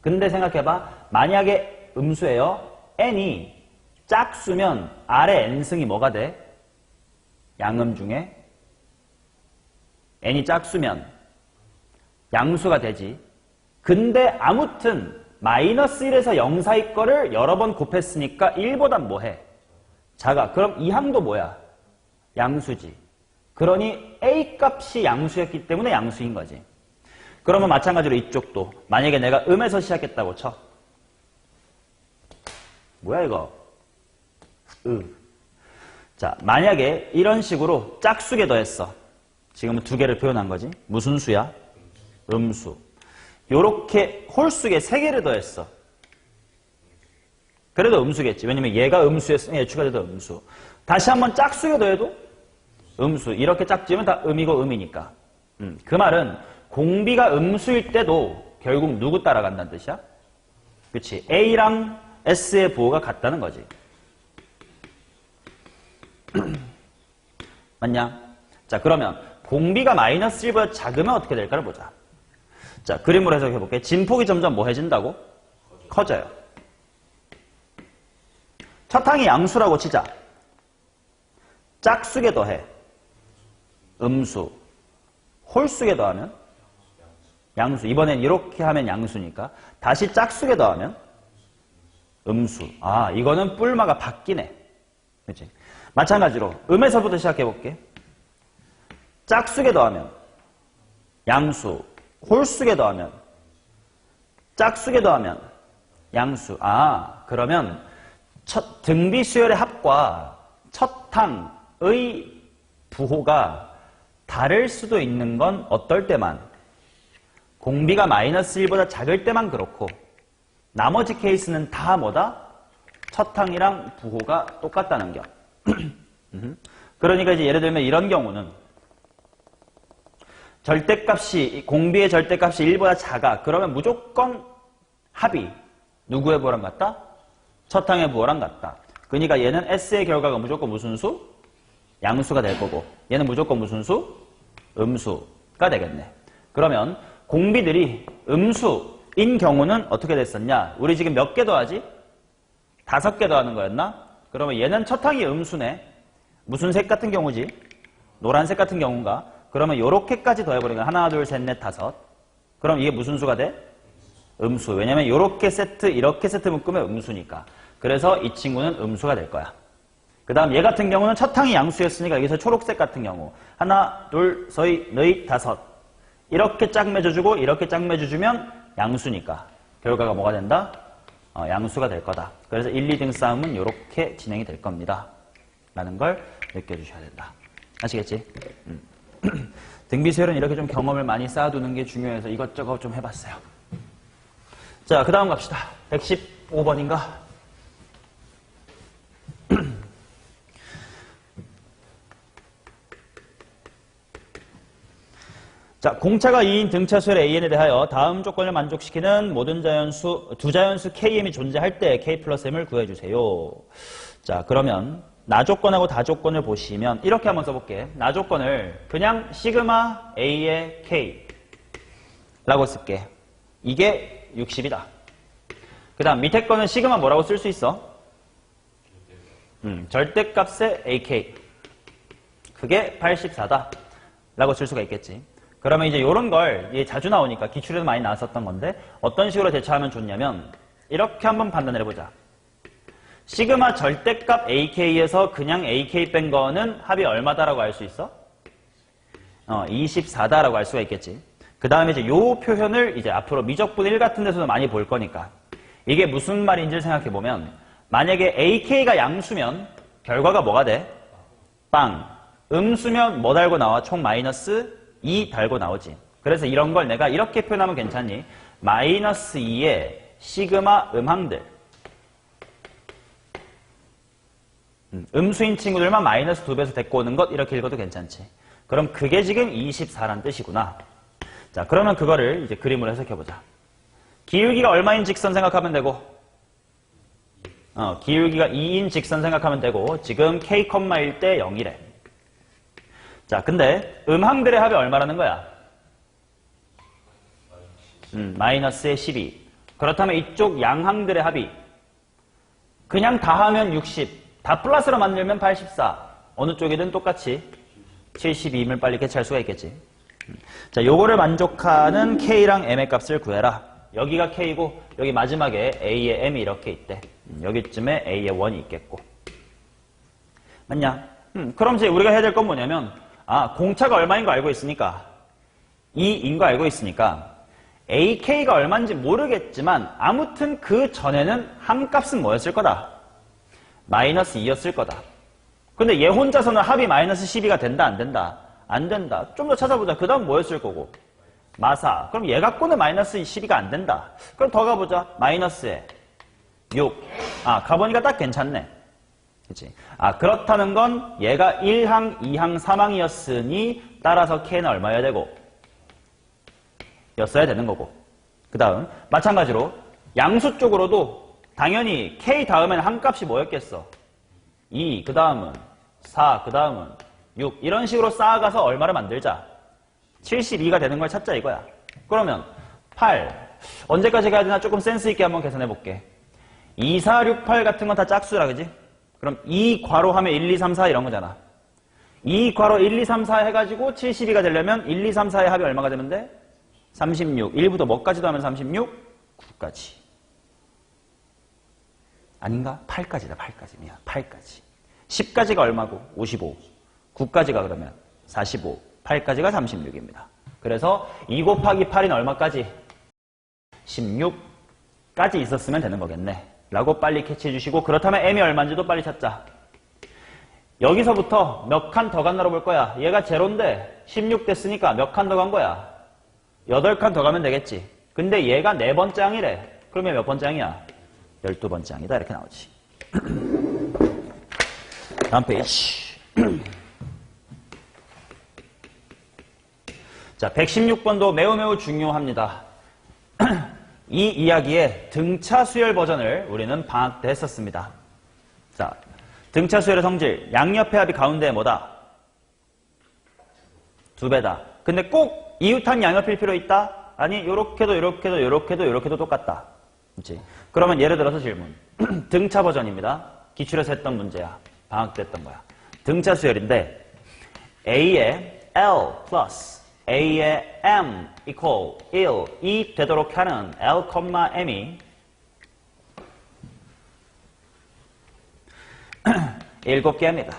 근데 생각해봐. 만약에 음수예요. N이 짝수면 R의 N승이 뭐가 돼? 양음 중에 N이 짝수면 양수가 되지. 근데 아무튼 마이너스 1에서 0 사이 거를 여러 번 곱했으니까 1보단 뭐해? 작아. 그럼 이 항도 뭐야? 양수지. 그러니 A 값이 양수였기 때문에 양수인 거지. 그러면 마찬가지로 이쪽도 만약에 내가 음에서 시작했다고 쳐. 뭐야 이거? 자, 만약에 이런 식으로 짝수에 더했어. 지금은 두 개를 표현한 거지. 무슨 수야? 음수. 요렇게 홀수에 세 개를 더했어. 그래도 음수겠지. 왜냐면 얘가 음수였으면 얘 추가돼도 음수. 다시 한번 짝수에 더해도 음수. 이렇게 짝지으면 다 음이고 음이니까. 그 말은 공비가 음수일 때도 결국 누구 따라간다는 뜻이야? 그치. A랑 S의 부호가 같다는 거지. 맞냐? 자, 그러면 공비가 마이너스 1보다 작으면 어떻게 될까를 보자. 자, 그림으로 해석해 볼게. 진폭이 점점 뭐 해진다고? 커져요. 첫 항이 양수라고 치자. 짝수에 더해. 음수. 홀수에 더하면? 양수. 이번엔 이렇게 하면 양수니까. 다시 짝수에 더하면? 음수. 아, 이거는 뿔마가 바뀌네. 그치? 마찬가지로 음에서부터 시작해 볼게. 짝수에 더하면 양수. 홀수에 더하면 짝수에 더하면 양수. 아, 그러면 등비 수열의 합과 첫 항의 부호가 다를 수도 있는 건 어떨 때만? 공비가 마이너스 1보다 작을 때만 그렇고 나머지 케이스는 다 뭐다? 첫 항이랑 부호가 똑같다는 겨. 그러니까 이제 예를 들면 이런 경우는 절대값이 공비의 절대값이 1보다 작아. 그러면 무조건 합이 누구의 부호랑 같다? 첫 항의 부호랑 같다. 그러니까 얘는 S의 결과가 무조건 무슨 수? 양수가 될 거고 얘는 무조건 무슨 수? 음수가 되겠네. 그러면 공비들이 음수인 경우는 어떻게 됐었냐? 우리 지금 몇 개 더하지? 5개 더하는 거였나? 그러면 얘는 첫 항이 음수네. 무슨 색 같은 경우지? 노란색 같은 경우인가? 그러면 요렇게까지 더해버리면 하나, 둘, 셋, 넷, 다섯. 그럼 이게 무슨 수가 돼? 음수. 왜냐면 요렇게 세트, 이렇게 세트 묶으면 음수니까. 그래서 이 친구는 음수가 될 거야. 그 다음 얘 같은 경우는 첫 항이 양수였으니까 여기서 초록색 같은 경우 하나, 둘, 셋, 넷, 다섯. 이렇게 짝 맺어주고 이렇게 짝 맺어주면 양수니까. 결과가 뭐가 된다? 양수가 될 거다. 그래서 1, 2등 싸움은 이렇게 진행이 될 겁니다. 라는 걸 느껴주셔야 된다. 아시겠지? 등비수열은 이렇게 좀 경험을 많이 쌓아두는 게 중요해서 이것저것 좀 해봤어요. 자, 그 다음 갑시다. 115번인가? 자, 공차가 2인 등차수열 AN에 대하여 다음 조건을 만족시키는 모든 자연수, 두 자연수 KM이 존재할 때 K 플러스 M을 구해주세요. 자, 그러면 나 조건하고 다 조건을 보시면 이렇게 한번 써볼게. 나 조건을 그냥 시그마 A의 K라고 쓸게. 이게 60이다. 그 다음 밑에 거는 시그마 뭐라고 쓸 수 있어? 절대값의 AK. 그게 84다. 라고 쓸 수가 있겠지. 그러면 이제 이런 걸 자주 나오니까 기출에도 많이 나왔었던 건데 어떤 식으로 대처하면 좋냐면 이렇게 한번 판단을 해보자. 시그마 절대값 AK에서 그냥 AK 뺀 거는 합이 얼마다라고 알 수 있어? 24다라고 알 수가 있겠지. 그 다음에 이제 요 표현을 이제 앞으로 미적분 1 같은 데서도 많이 볼 거니까 이게 무슨 말인지를 생각해 보면 만약에 AK가 양수면 결과가 뭐가 돼? 빵. 음수면 뭐 달고 나와? 총 마이너스 2 달고 나오지. 그래서 이런 걸 내가 이렇게 표현하면 괜찮니? 마이너스 2의 시그마 음항들. 음수인 친구들만 마이너스 2배에서 데리고 오는 것 이렇게 읽어도 괜찮지. 그럼 그게 지금 24란 뜻이구나. 자, 그러면 그거를 이제 그림으로 해석해보자. 기울기가 얼마인 직선 생각하면 되고 기울기가 2인 직선 생각하면 되고 지금 K,1 대 0이래. 자, 근데 음항들의 합이 얼마라는 거야? 마이너스의 12. 그렇다면 이쪽 양항들의 합이 그냥 다 하면 60. 다 플러스로 만들면 84. 어느 쪽이든 똑같이 72임을 빨리 캐치할 수가 있겠지. 자, 요거를 만족하는 K랑 M의 값을 구해라. 여기가 K고 여기 마지막에 A의 M이 이렇게 있대. 여기쯤에 A의 1이 있겠고. 맞냐? 그럼 이제 우리가 해야 될 건 뭐냐면 공차가 얼마인 거 알고 있으니까 2인 거 알고 있으니까 AK가 얼마인지 모르겠지만 아무튼 그 전에는 함값은 뭐였을 거다? 마이너스 2였을 거다. 근데 얘 혼자서는 합이 마이너스 12가 된다 안 된다? 안 된다. 좀 더 찾아보자. 그 다음 뭐였을 거고? 마사. 그럼 얘 갖고는 마이너스 12가 안 된다. 그럼 더 가보자. 마이너스에 6. 가보니까 딱 괜찮네. 그치? 그렇다는 건 얘가 1항, 2항, 3항이었으니 따라서 K는 얼마여야 되고? 였어야 되는 거고. 그 다음 마찬가지로 양수 쪽으로도 당연히 K 다음에는 함값이 뭐였겠어? 2, 그 다음은 4, 그 다음은 6 이런 식으로 쌓아가서 얼마를 만들자? 72가 되는 걸 찾자 이거야. 그러면 8 언제까지 가야 되나 조금 센스 있게 한번 계산해 볼게. 2, 4, 6, 8 같은 건 다 짝수라 그지? 그럼 2 괄호 하면 1, 2, 3, 4 이런 거잖아. 2 괄호 1, 2, 3, 4 해가지고 72가 되려면 1, 2, 3, 4의 합이 얼마가 되면 돼? 36. 1부터 뭐까지도 하면 36? 9까지. 아닌가? 8까지다. 8까지. 미안. 8까지. 10까지가 얼마고? 55. 9까지가 그러면 45. 8까지가 36입니다. 그래서 2 곱하기 8인 얼마까지? 16까지 있었으면 되는 거겠네. 라고 빨리 캐치해 주시고 그렇다면 M이 얼마인지도 빨리 찾자. 여기서부터 몇 칸 더 간다로 볼 거야. 얘가 제로인데 16 됐으니까 몇 칸 더 간 거야? 8칸 더 가면 되겠지. 근데 얘가 4번째 항이래. 그러면 몇 번째 항이야? 12번째 항이다. 이렇게 나오지. 다음 페이지. 자, 116번도 매우 매우 중요합니다. 이 이야기의 등차 수열 버전을 우리는 방학 때 했었습니다. 자, 등차 수열의 성질, 양옆의 합이 가운데에 뭐다? 2배다. 근데 꼭 이웃한 양옆일 필요 있다? 아니, 요렇게도 요렇게도 요렇게도 요렇게도 똑같다. 그렇지? 그러면 예를 들어서 질문. 등차 버전입니다. 기출에서 했던 문제야. 방학 때 했던 거야. 등차 수열인데 A의 L 플러스 A의 M equal 1이 되도록 하는 L, M이 7개입니다.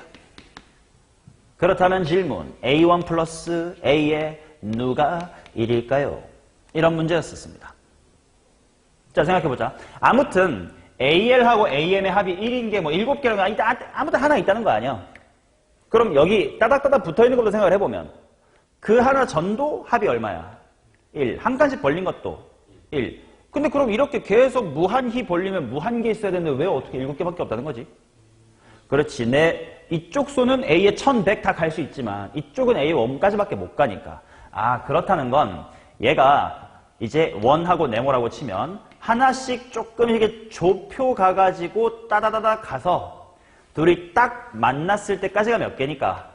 그렇다면 질문, A1 플러스 A의 누가 1일까요? 이런 문제였었습니다. 자, 생각해보자. 아무튼 AL하고 AM의 합이 1인 게 뭐 7개라는 거 아무튼 하나 있다는 거 아니야. 그럼 여기 따닥따닥 붙어있는 것부터 생각을 해보면 그 하나 전도 합이 얼마야? 1. 한 칸씩 벌린 것도 1. 근데 그럼 이렇게 계속 무한히 벌리면 무한개 있어야 되는데 왜 어떻게 7개밖에 없다는 거지? 그렇지. 이쪽 손은 A에 1100 다 갈 수 있지만 이쪽은 A 1까지밖에 못 가니까. 아, 그렇다는 건 얘가 이제 1하고 네모라고 치면 하나씩 조금 이렇게 좁혀 가가지고 따다다다 가서 둘이 딱 만났을 때까지가 몇 개니까?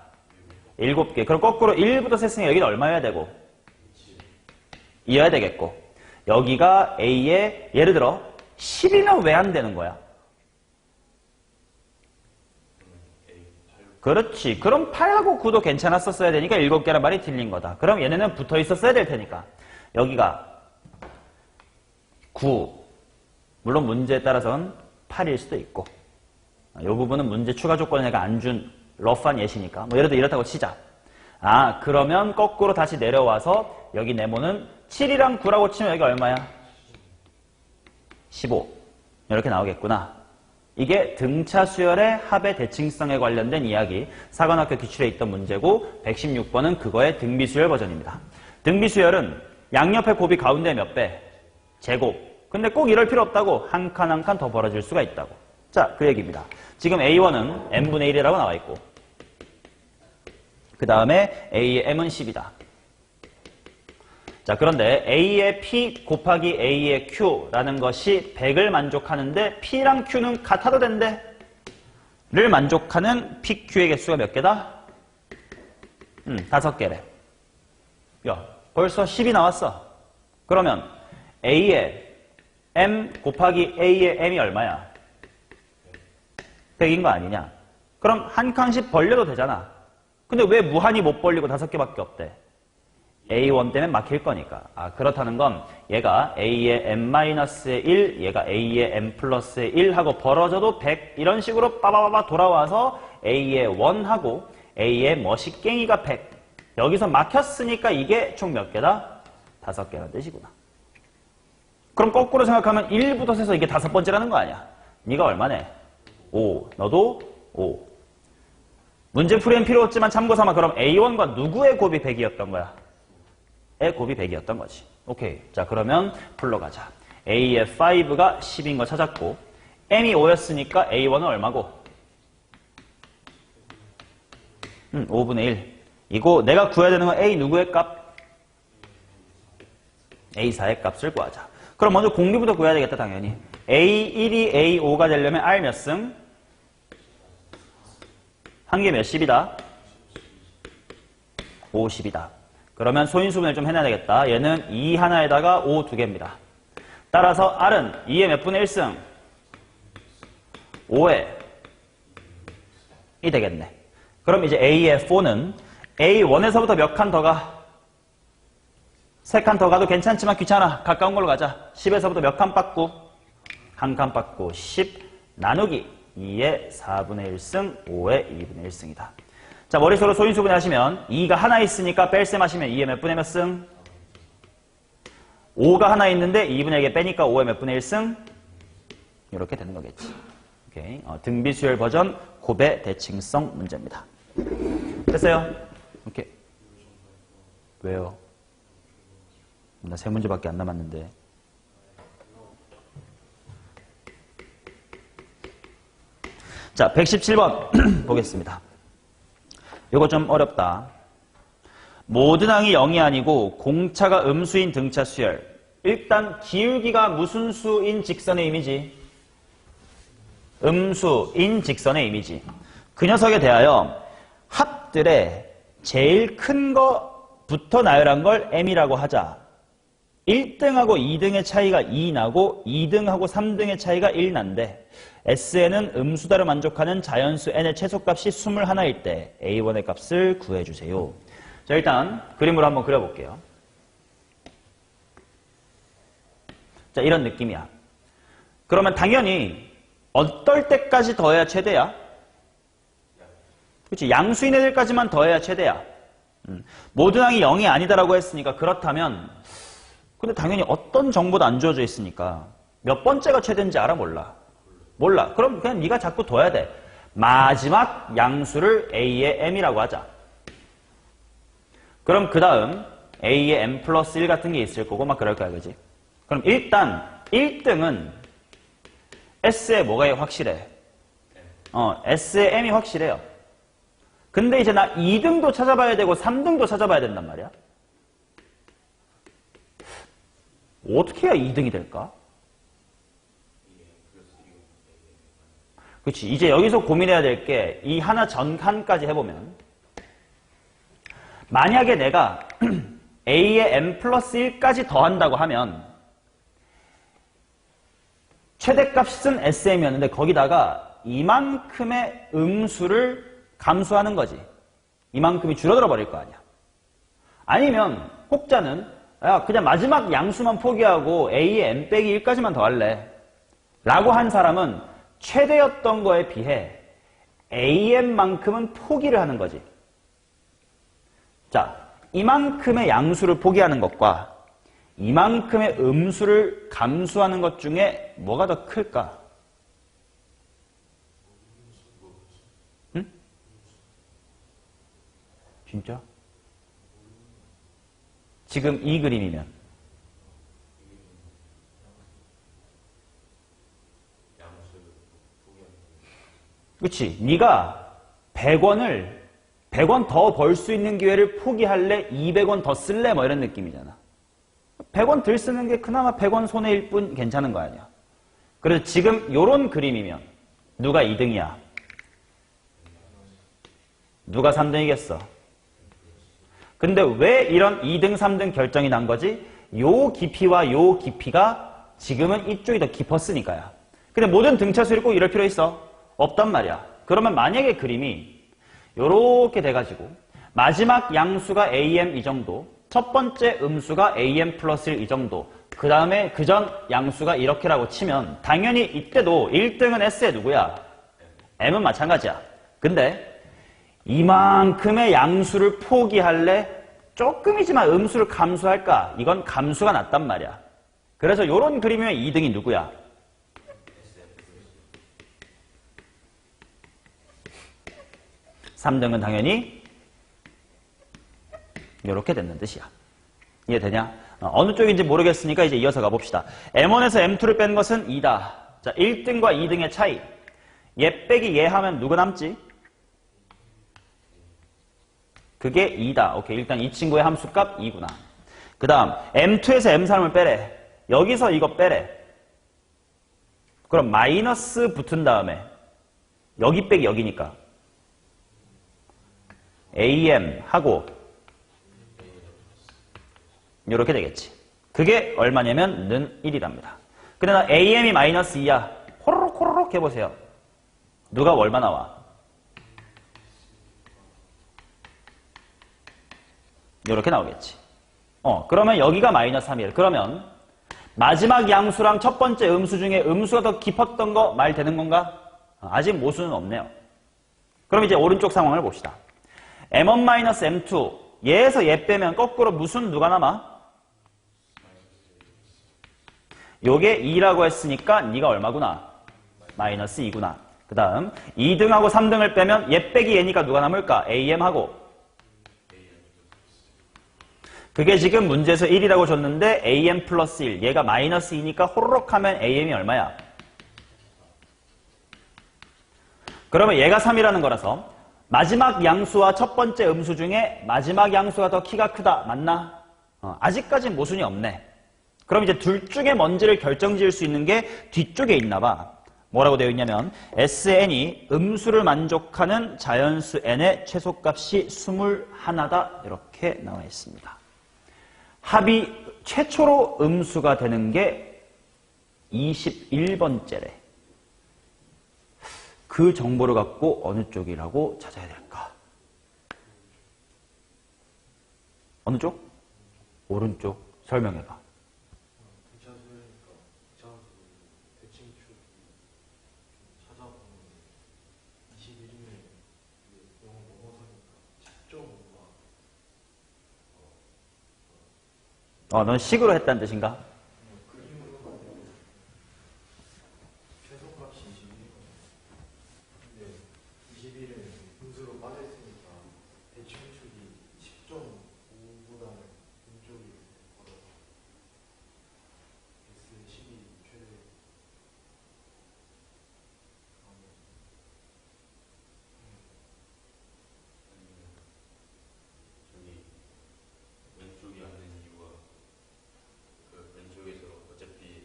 7개. 그럼 거꾸로 1부터 셌으니까 여기는 얼마여야 되고? 2여야 되겠고. 여기가 A의 예를 들어 10이면 왜 안 되는 거야? 그렇지. 그럼 8하고 9도 괜찮았었어야 되니까 7개란 말이 틀린 거다. 그럼 얘네는 붙어 있었어야 될 테니까. 여기가 9. 물론 문제에 따라서는 8일 수도 있고. 이 부분은 문제 추가 조건을 내가 안 준 러프한 예시니까. 뭐 예를 들어 이렇다고 치자. 아, 그러면 거꾸로 다시 내려와서 여기 네모는 7이랑 9라고 치면 여기 얼마야? 15. 이렇게 나오겠구나. 이게 등차 수열의 합의 대칭성에 관련된 이야기, 사관학교 기출에 있던 문제고 116번은 그거의 등비수열 버전입니다. 등비수열은 양옆의 곱이 가운데 몇 배? 제곱. 근데 꼭 이럴 필요 없다고. 한 칸 한 칸 더 벌어질 수가 있다고. 자, 그 얘기입니다. 지금 A1은 n분의 1이라고 나와 있고 그 다음에 A의 m은 10이다. 자, 그런데 A의 P 곱하기 A의 Q라는 것이 100을 만족하는데 P랑 Q는 같아도 된대. 를 만족하는 PQ의 개수가 몇 개다? 5개래. 야, 벌써 10이 나왔어. 그러면 A의 M 곱하기 A의 M이 얼마야? 100인 거 아니냐? 그럼 한 칸씩 벌려도 되잖아. 근데 왜 무한히 못 벌리고 5개밖에 없대? A1 때문에 막힐 거니까. 아, 그렇다는 건 얘가 A의 M-1, 얘가 A의 M 플러스의 1 하고 벌어져도 100 이런 식으로 빠바바바 돌아와서 A의 1하고 A의 머시깽이가 100. 여기서 막혔으니까 이게 총 몇 개다? 5개라는 뜻이구나. 그럼 거꾸로 생각하면 1부터 세서 이게 5번째라는 거 아니야? 네가 얼마네? 5. 너도 5. 문제 풀이엔 필요 없지만 참고삼아 그럼 A1과 누구의 곱이 100이었던 거야? 의 곱이 100이었던 거지. 오케이. 자, 그러면 불러가자. A의 5가 10인 거 찾았고 M이 5였으니까 A1은 얼마고? 5분의 1. 이거 내가 구해야 되는 건 A 누구의 값? A4의 값을 구하자. 그럼 먼저 공비부터 구해야 되겠다, 당연히. A1이 A5가 되려면 R 몇 승? 한 개 몇십이다? 50이다. 그러면 소인수분을 좀 해놔야 되겠다. 얘는 2 하나에다가 5 두 개입니다. 따라서 R은 2의 몇 분의 1승? 5의 2 되겠네. 그럼 이제 A의 4는 A1에서부터 몇 칸 더 가? 3칸 더 가도 괜찮지만 귀찮아. 가까운 걸로 가자. 10에서부터 몇 칸 빠꾸? 한 칸 빠꾸 10 나누기 2의 4분의 1승 5의 2분의 1승이다. 자, 머릿속으로 소인수분해 하시면 2가 하나 있으니까 뺄셈 하시면 2의 몇 분의 몇 승? 5가 하나 있는데 2분의 1개 빼니까 5의 몇 분의 1승? 이렇게 되는 거겠지. 오케이. 등비수열 버전 곱의 대칭성 문제입니다. 됐어요? 오케이. 왜요? 나 3문제밖에 안 남았는데. 자, 117번 보겠습니다. 이거 좀 어렵다. 모든 항이 0이 아니고 공차가 음수인 등차 수열. 일단 기울기가 무슨 수인 직선의 이미지? 음수인 직선의 이미지. 그 녀석에 대하여 합들의 제일 큰 거부터 나열한 걸 m이라고 하자. 1등하고 2등의 차이가 2 나고 2등하고 3등의 차이가 1 난데 Sn은 음수다를 만족하는 자연수 n의 최소값이 21일 때 A1의 값을 구해주세요. 자, 일단 그림으로 한번 그려볼게요. 자, 이런 느낌이야. 그러면 당연히 어떨 때까지 더해야 최대야? 그렇지, 양수인 애들까지만 더해야 최대야. 모든 항이 0이 아니다라고 했으니까 그렇다면 근데 당연히 어떤 정보도 안 주어져 있으니까 몇 번째가 최대인지 알아? 몰라. 그럼 그냥 네가 자꾸 둬야 돼. 마지막 양수를 A의 M이라고 하자. 그럼 그 다음 A의 M 플러스 1 같은 게 있을 거고 막 그럴 거야, 그지? 그럼 일단 1등은 S의 뭐가 확실해? S의 M이 확실해요. 근데 이제 나 2등도 찾아봐야 되고 3등도 찾아봐야 된단 말이야. 어떻게 해야 2등이 될까? 그렇지. 이제 여기서 고민해야 될 게 이 하나 전 칸까지 해보면 만약에 내가 A의 M 플러스 1까지 더한다고 하면 최대값은 SM이었는데 거기다가 이만큼의 음수를 감수하는 거지. 이만큼이 줄어들어 버릴 거 아니야. 아니면 혹자는 야, 그냥 마지막 양수만 포기하고 A의 M 빼기 1까지만 더 할래. 라고 한 사람은 최대였던 거에 비해 AM만큼은 포기를 하는 거지. 자, 이만큼의 양수를 포기하는 것과 이만큼의 음수를 감수하는 것 중에 뭐가 더 클까? 응? 진짜? 지금 이 그림이면 그치? 네가 100원 더 벌 수 있는 기회를 포기할래? 200원 더 쓸래? 뭐 이런 느낌이잖아. 100원 덜 쓰는 게 그나마 100원 손해일 뿐 괜찮은 거 아니야. 그래서 지금 요런 그림이면 누가 2등이야? 누가 3등이겠어? 근데 왜 이런 2등, 3등 결정이 난 거지? 요 깊이와 요 깊이가 지금은 이쪽이 더 깊었으니까요. 근데 모든 등차수를 꼭 이럴 필요 있어? 없단 말이야. 그러면 만약에 그림이 요렇게 돼가지고 마지막 양수가 AM 이 정도, 첫 번째 음수가 AM 플러스 1 이 정도, 그 다음에 그전 양수가 이렇게라고 치면 당연히 이때도 1등은 S의 누구야? M은 마찬가지야. 근데 이만큼의 양수를 포기할래? 조금이지만 음수를 감수할까? 이건 감수가 낮단 말이야. 그래서 요런 그림이면 2등이 누구야? (3등은) 당연히 이렇게 됐는 뜻이야. 이해되냐? 어느 쪽인지 모르겠으니까 이제 이어서 가봅시다. M1에서 M2를 뺀 것은 2다. 자, 1등과 2등의 차이. 얘 빼기 얘 하면 누가 남지? 그게 2다. 오케이. 일단 이 친구의 함수값 2구나. 그 다음 M2에서 M3을 빼래. 여기서 이거 빼래. 그럼 마이너스 붙은 다음에 여기 빼기 여기니까 AM 하고 이렇게 되겠지. 그게 얼마냐면 는 1이랍니다. 근데 나 AM이 마이너스 2야. 호로록 호로록 해보세요. 누가 얼마 나와? 이렇게 나오겠지. 그러면 여기가 마이너스 3이에요. 그러면 마지막 양수랑 첫 번째 음수 중에 음수가 더 깊었던 거 말 되는 건가? 아직 모수는 없네요. 그럼 이제 오른쪽 상황을 봅시다. M1-M2 얘에서 얘 빼면 거꾸로 무슨 누가 남아? 요게 2라고 했으니까 네가 얼마구나? 마이너스 2구나. 그 다음 2등하고 3등을 빼면 얘 빼기 얘니까 누가 남을까? AM하고 그게 지금 문제에서 1이라고 줬는데 AM 플러스 1 얘가 마이너스 2니까 호로록 하면 AM이 얼마야? 그러면 얘가 3이라는 거라서 마지막 양수와 첫 번째 음수 중에 마지막 양수가 더 키가 크다. 맞나? 아직까진 모순이 없네. 그럼 이제 둘 중에 뭔지를 결정지을 수 있는 게 뒤쪽에 있나 봐. 뭐라고 되어 있냐면 SN이 음수를 만족하는 자연수 n의 최소값이 21다. 이렇게 나와 있습니다. 합이 최초로 음수가 되는 게 21번째래. 그 정보를 갖고 어느 쪽이라고 찾아야 될까? 어느 쪽? 오른쪽. 설명해봐. 넌 식으로 했다는 뜻인가? 최소값이 21은 분수로 빠져있으니까 대칭축이 10.5보다는 왼쪽이 걸어서 S12 최대 저기 왼쪽이 안 되는 이유가 그 왼쪽에서 어차피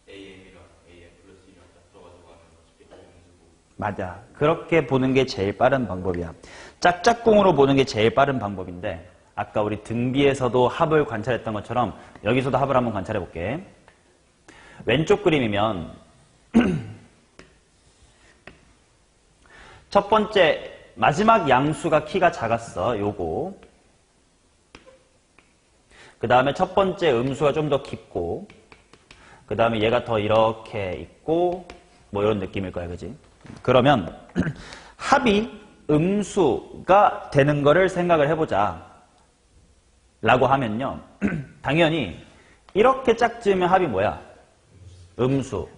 AM이랑 AM 플러스 1이랑 딱 써가지고 하면 어차피 음수고. 맞아. 그렇게 보는 게 제일 빠른 방법이야. 짝짝꿍으로 보는 게 제일 빠른 방법인데 아까 우리 등비에서도 합을 관찰했던 것처럼 여기서도 합을 한번 관찰해 볼게. 왼쪽 그림이면 첫 번째 마지막 양수가 키가 작았어. 요거. 그 다음에 첫 번째 음수가 좀 더 깊고 그 다음에 얘가 더 이렇게 있고 뭐 이런 느낌일 거야. 그지? 그러면 합이 음수가 되는 거를 생각을 해보자 라고 하면요. 당연히 이렇게 짝지으면 합이 뭐야? 음수.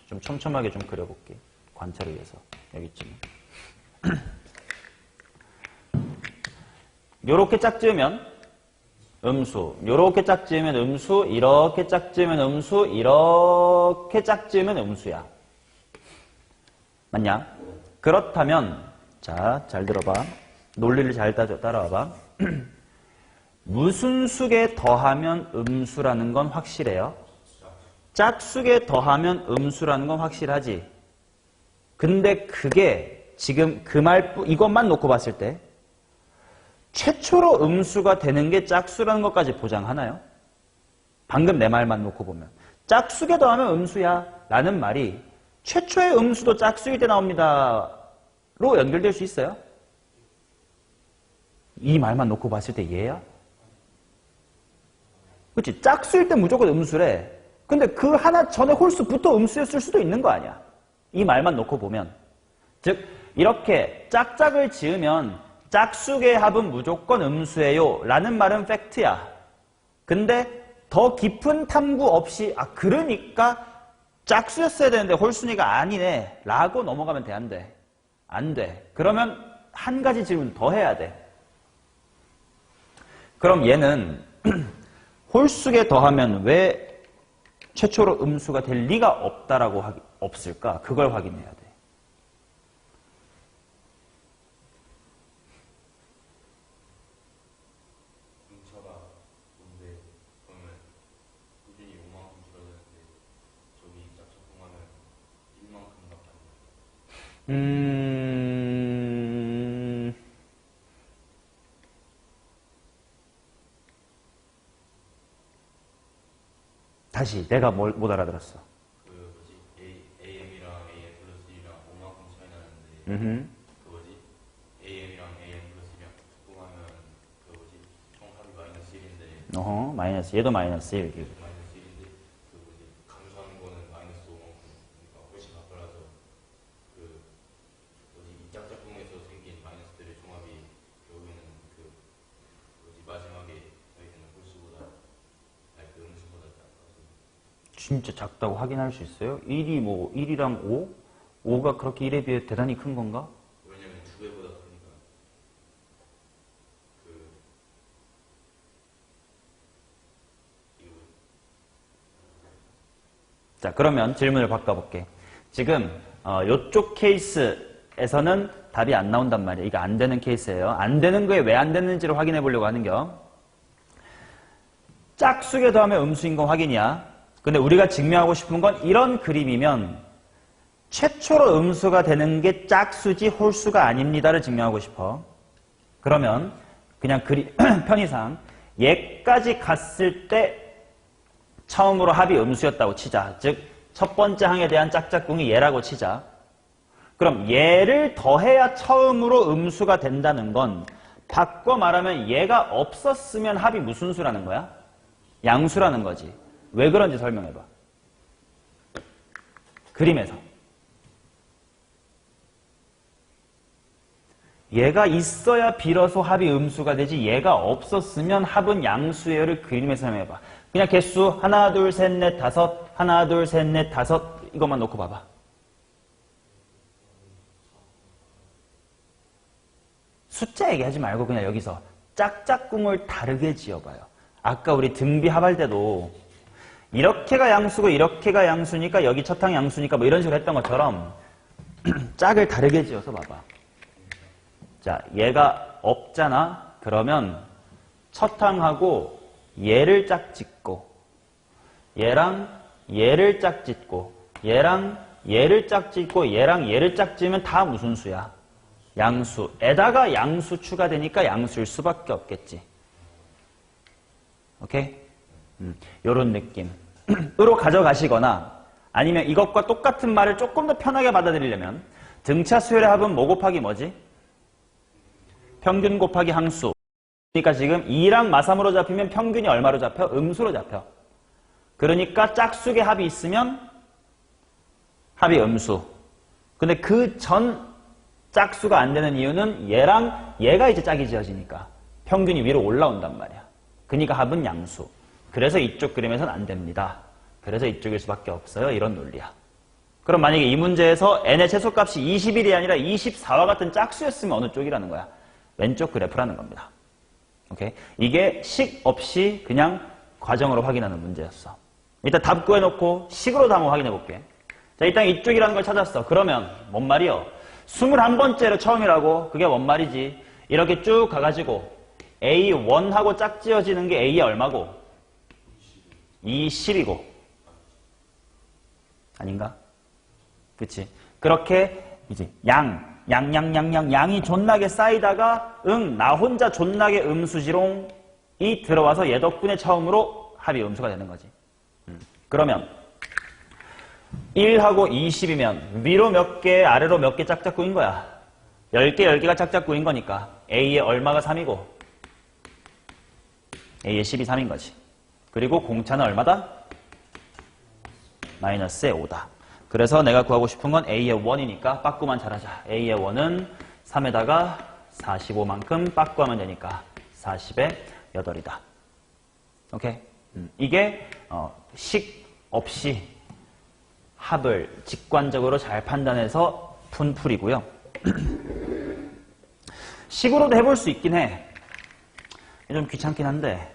좀 촘촘하게 좀 그려볼게. 관찰을 위해서. 여기쯤. 요렇게 짝지으면 음수. 요렇게 짝지으면 음수. 이렇게 짝지으면 음수. 이렇게 짝지으면 음수야. 맞냐? 그렇다면 자, 잘 들어봐. 논리를 잘 따라와봐. 무슨 수에 더하면 음수라는 건 확실해요. 짝수에 더하면 음수라는 건 확실하지. 근데 그게 지금 그 이것만 놓고 봤을 때 최초로 음수가 되는 게 짝수라는 것까지 보장하나요? 방금 내 말만 놓고 보면 짝수에 더하면 음수야 라는 말이 최초의 음수도 짝수일 때 나옵니다 로 연결될 수 있어요? 이 말만 놓고 봤을 때 얘야? 그렇지? 짝수일 때 무조건 음수래. 근데 그 하나 전에 홀수부터 음수였을 수도 있는 거 아니야. 이 말만 놓고 보면. 즉 이렇게 짝짝을 지으면 짝수의 합은 무조건 음수예요 라는 말은 팩트야. 근데 더 깊은 탐구 없이 그러니까 짝수였어야 되는데 홀수니까 아니네 라고 넘어가면 돼? 안 돼? 안 돼. 그러면 한 가지 질문 더 해야 돼. 그럼 얘는 홀수에 더하면 왜 최초로 음수가 될 리가 없다라고 없을까? 그걸 확인해야 돼. 공차가 뭔데 그러면 꾸준히 5만큼 줄어드는데 저기 짝짝꿍하면 1만큼밖에 안 돼. 다시 내가 못 알아들었어. 그 뭐지 AM이랑 AM 플러스 1이랑 5만큼 차이 나는데 그 뭐지 AM이랑 AM 플러스 1이랑 짝꿍하면 그 뭐지 총 합이 마이너스 1인데 어허, 마이너스. 얘도 마이너스 1. 마이너스 1인데 그 뭐지 감소하는 거는 마이너스 5만큼 그러니까 훨씬 가까워서 그 뭐지 이 짝짝꿍에서 생긴 마이너스들의 종합이 결국에는 그 뭐지 마지막에 저희는 홀수보다 아니 그 음수보다 작아서 진짜 작다고 확인할 수 있어요? 1이 뭐 1이랑 5? 5가 그렇게 1에 비해 대단히 큰 건가? 왜냐면 2배보다 크니까 그 이거 자, 그러면 질문을 바꿔볼게. 지금 요쪽 케이스에서는 답이 안 나온단 말이에요. 이거 안 되는 케이스예요. 안 되는 거에 왜 안 되는지를 확인해 보려고 하는겨. 짝수에 더하면 음수인 건 확인이야. 근데 우리가 증명하고 싶은 건 이런 그림이면 최초로 음수가 되는 게 짝수지 홀수가 아닙니다를 증명하고 싶어. 그러면 그냥 편의상 얘까지 갔을 때 처음으로 합이 음수였다고 치자. 즉 첫 번째 항에 대한 짝짝꿍이 얘라고 치자. 그럼 얘를 더해야 처음으로 음수가 된다는 건 바꿔 말하면 얘가 없었으면 합이 무슨 수라는 거야? 양수라는 거지. 왜 그런지 설명해봐. 그림에서. 얘가 있어야 비로소 합이 음수가 되지 얘가 없었으면 합은 양수예요를 그림에서 설명해봐. 그냥 개수 하나 둘 셋 넷 다섯 하나 둘 셋 넷 다섯 이것만 놓고 봐봐. 숫자 얘기하지 말고 그냥 여기서 짝짝꿍을 다르게 지어봐요. 아까 우리 등비합 할 때도 이렇게가 양수고 이렇게가 양수니까 여기 첫항 양수니까 뭐 이런 식으로 했던 것처럼 짝을 다르게 지어서 봐봐. 자, 얘가 없잖아. 그러면 첫항하고 얘를 짝 짓고 얘랑 얘를 짝 짓고 얘랑 얘를 짝 짓고 얘랑 얘를 짝 지으면 다 무슨 수야? 양수에다가 양수 추가되니까 양수일 수밖에 없겠지. 오케이? 요런 느낌으로 가져가시거나 아니면 이것과 똑같은 말을 조금 더 편하게 받아들이려면 등차 수열의 합은 뭐 곱하기 뭐지? 평균 곱하기 항수. 그러니까 지금 2랑 마3으로 잡히면 평균이 얼마로 잡혀? 음수로 잡혀. 그러니까 짝수의 합이 있으면 합이 음수. 근데 그 전 짝수가 안 되는 이유는 얘랑 얘가 이제 짝이 지어지니까 평균이 위로 올라온단 말이야. 그러니까 합은 양수. 그래서 이쪽 그림에서는 안 됩니다. 그래서 이쪽일 수밖에 없어요. 이런 논리야. 그럼 만약에 이 문제에서 n의 최소값이 21이 아니라 24와 같은 짝수였으면 어느 쪽이라는 거야? 왼쪽 그래프라는 겁니다. 오케이? 이게 식 없이 그냥 과정으로 확인하는 문제였어. 일단 답 구해놓고 식으로도 한번 확인해 볼게. 자, 일단 이쪽이라는 걸 찾았어. 그러면 뭔 말이요? 21번째로 처음이라고? 그게 뭔 말이지? 이렇게 쭉 가가지고 A1하고 짝지어지는 게 A의 얼마고? 20이고. 아닌가? 그치? 그렇게 이제 양이 존나게 쌓이다가 나 혼자 존나게 음수지롱이 들어와서 얘 덕분에 처음으로 합이 음수가 되는 거지. 그러면 1하고 20이면 위로 몇 개, 아래로 몇 개 짝짝꿍인 거야. 10개, 10개가 짝짝꿍인 거니까 A의 얼마가 3이고 A의 10이 3인 거지. 그리고 공차는 얼마다? 마이너스의 5다. 그래서 내가 구하고 싶은 건 A의 1이니까 빠꾸만 잘하자. A의 1은 3에다가 45만큼 빠꾸하면 되니까 40의 8이다. 오케이? 이게 식 없이 합을 직관적으로 잘 판단해서 푼 풀이고요. 식으로도 해볼 수 있긴 해. 좀 귀찮긴 한데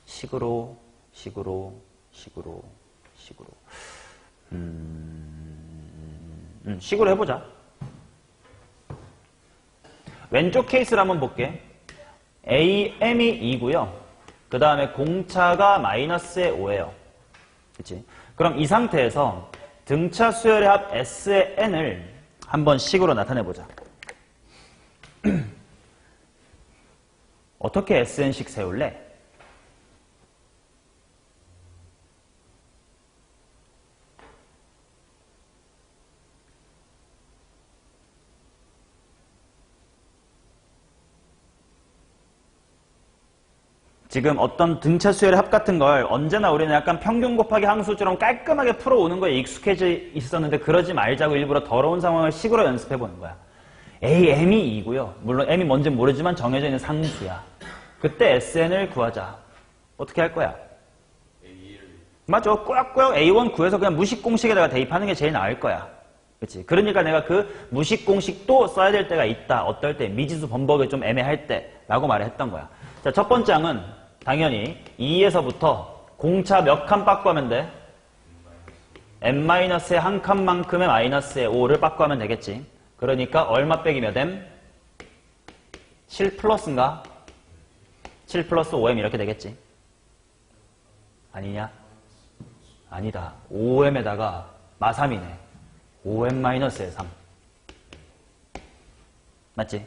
식으로 식으로 해보자. 왼쪽 케이스를 한번 볼게. AM이 2고요. 그 다음에 공차가 마이너스의 5예요. 그치? 그럼 이 상태에서 등차 수열의 합 S의 N을 한번 식으로 나타내보자. 어떻게 SN식 세울래? 지금 어떤 등차 수열의 합 같은 걸 언제나 우리는 약간 평균 곱하기 항수처럼 깔끔하게 풀어오는 거에 익숙해져 있었는데 그러지 말자고 일부러 더러운 상황을 식으로 연습해보는 거야. M이 2고요. 물론 M이 뭔지는 모르지만 정해져 있는 상수야. 그때 SN을 구하자. 어떻게 할 거야? 맞아. 꾸역꾸역 A1 구해서 그냥 무식 공식에다가 대입하는 게 제일 나을 거야. 그치? 그러니까 내가 그 무식 공식도 써야 될 때가 있다. 어떨 때? 미지수 범벅이 좀 애매할 때. 라고 말을 했던 거야. 자, 첫 번째 항은 당연히 2에서부터 공차 몇 칸 빠꾸하면 돼? n-의 한 칸만큼의 마이너스의 5를 빠꾸하면 되겠지. 그러니까 얼마 빼기 몇 m? 7 플러스인가? 7 플러스 5m 이렇게 되겠지. 아니냐? 아니다. 5m에다가 마3이네. 5m-의 3. 맞지?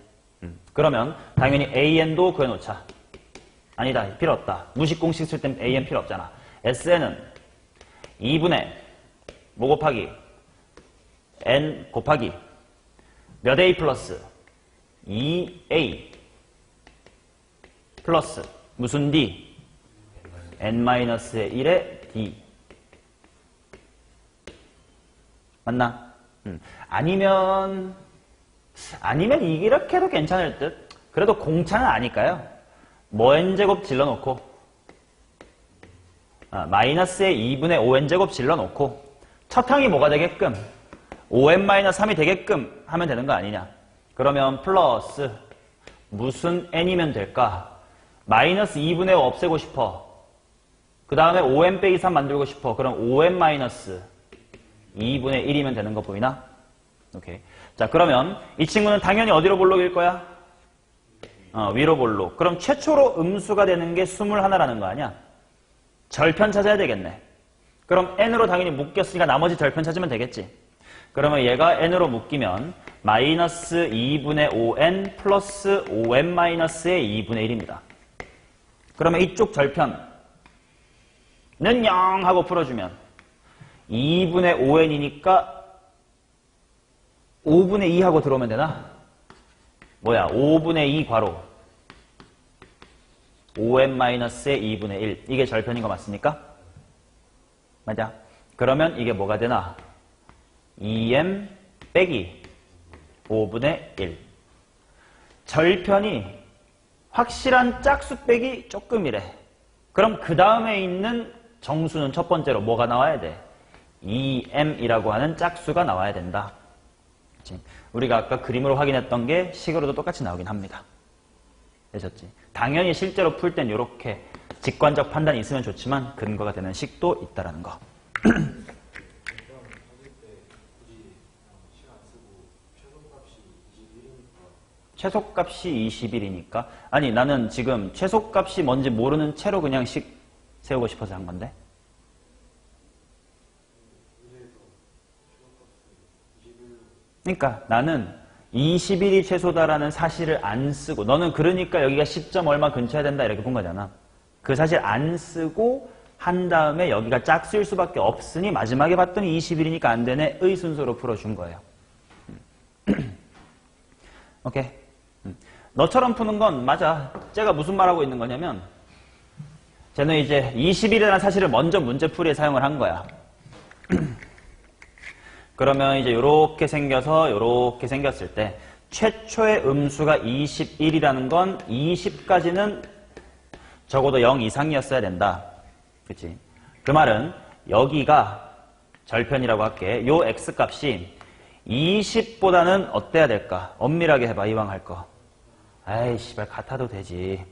그러면 당연히 an도 구해놓자. 아니다. 필요 없다. 무식 공식 쓸 땐 an 필요 없잖아. sn은 2분의 뭐 곱하기 n 곱하기 몇 a 플러스 2a 플러스 무슨 d? n-의 1의 d. 맞나? 아니면 이렇게 해도 괜찮을 듯. 그래도 공차는 아니까요. 뭐 n제곱 질러놓고 마이너스의 2분의 5n제곱 질러놓고 첫 항이 뭐가 되게끔 5n-3이 되게끔 하면 되는 거 아니냐. 그러면 플러스 무슨 n이면 될까? 마이너스 2분의 5 없애고 싶어. 그 다음에 5n 빼기 3 만들고 싶어. 그럼 5n-2분의 1이면 되는 거 보이나? 오케이. 자, 그러면 이 친구는 당연히 어디로 볼록일 거야? 위로 볼록. 그럼 최초로 음수가 되는 게 21라는 거 아니야? 절편 찾아야 되겠네. 그럼 n으로 당연히 묶였으니까 나머지 절편 찾으면 되겠지. 그러면 얘가 n으로 묶이면 마이너스 2분의 5n 플러스 5n-의 2분의 1입니다. 그러면 이쪽 절편은 0 하고 풀어주면 2분의 5n이니까 5분의 2 하고 들어오면 되나? 뭐야? 5분의 2 괄호 5n-의 2분의 1. 이게 절편인 거 맞습니까? 맞아? 그러면 이게 뭐가 되나? 2m 빼기 5분의 1. 절편이 확실한 짝수 빼기 조금이래. 그럼 그 다음에 있는 정수는 첫 번째로 뭐가 나와야 돼? 2m이라고 하는 짝수가 나와야 된다. 그치? 우리가 아까 그림으로 확인했던 게 식으로도 똑같이 나오긴 합니다. 되셨지? 당연히 실제로 풀 땐 이렇게 직관적 판단이 있으면 좋지만 근거가 되는 식도 있다라는 거. 최소값이 21이니까 아니 나는 지금 최소값이 뭔지 모르는 채로 그냥 식 세우고 싶어서 한 건데. 그러니까 나는 21이 최소다라는 사실을 안 쓰고 너는 그러니까 여기가 10점 얼마 근처야 된다 이렇게 본 거잖아. 그 사실 안 쓰고 한 다음에 여기가 짝수일 수밖에 없으니 마지막에 봤더니 21이니까 안 되네 의 순서로 풀어준 거예요. 오케이. 너처럼 푸는 건 맞아. 쟤가 무슨 말하고 있는 거냐면 쟤는 이제 21이라는 사실을 먼저 문제풀이에 사용을 한 거야. 그러면 이제 요렇게 생겨서 요렇게 생겼을 때 최초의 음수가 21이라는 건 20까지는 적어도 0 이상이었어야 된다. 그치? 그 말은 여기가 절편이라고 할게. 요 x값이 20보다는 어때야 될까? 엄밀하게 해봐. 이왕 할 거. 아이 씨발 같아도 되지.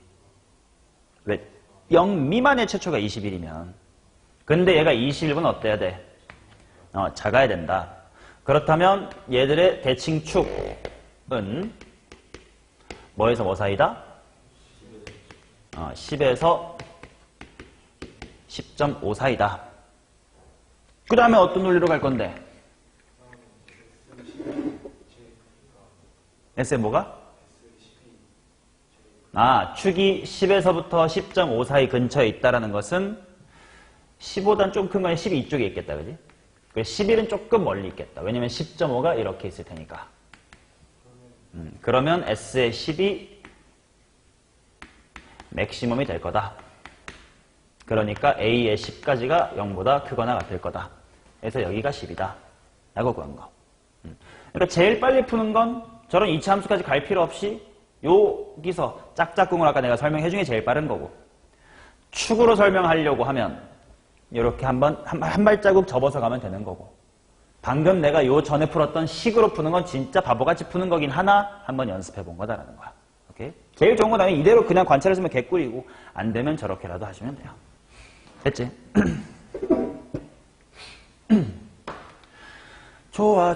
왜? 0 미만의 최초가 21이면. 근데 얘가 21은 어때야 돼? 작아야 된다. 그렇다면 얘들의 대칭축은 뭐에서 뭐 사이다? 10에서 10.5 사이다. 그 다음에 어떤 논리로 갈 건데? S에 뭐가? 축이 10에서부터 10.5 사이 근처에 있다는 것은 10보다는 좀 큰 건 10이 이쪽에 있겠다. 그지? 11은 조금 멀리 있겠다. 왜냐면 10.5가 이렇게 있을 테니까. 그러면 S의 10이 맥시멈이 될 거다. 그러니까 A의 10까지가 0보다 크거나 같을 거다. 그래서 여기가 10이다. 라고 구한 거. 그러니까 제일 빨리 푸는 건 저런 2차 함수까지 갈 필요 없이 여기서 짝짝꿍을 아까 내가 설명해 준 게 제일 빠른 거고 축으로 설명하려고 하면 이렇게 한 발자국 접어서 가면 되는 거고 방금 내가 요 전에 풀었던 식으로 푸는 건 진짜 바보같이 푸는 거긴 하나 한번 연습해 본 거다라는 거야. 오케이? 제일 좋은 건 당연히 이대로 그냥 관찰했으면 개꿀이고 안 되면 저렇게라도 하시면 돼요. 됐지? 좋아.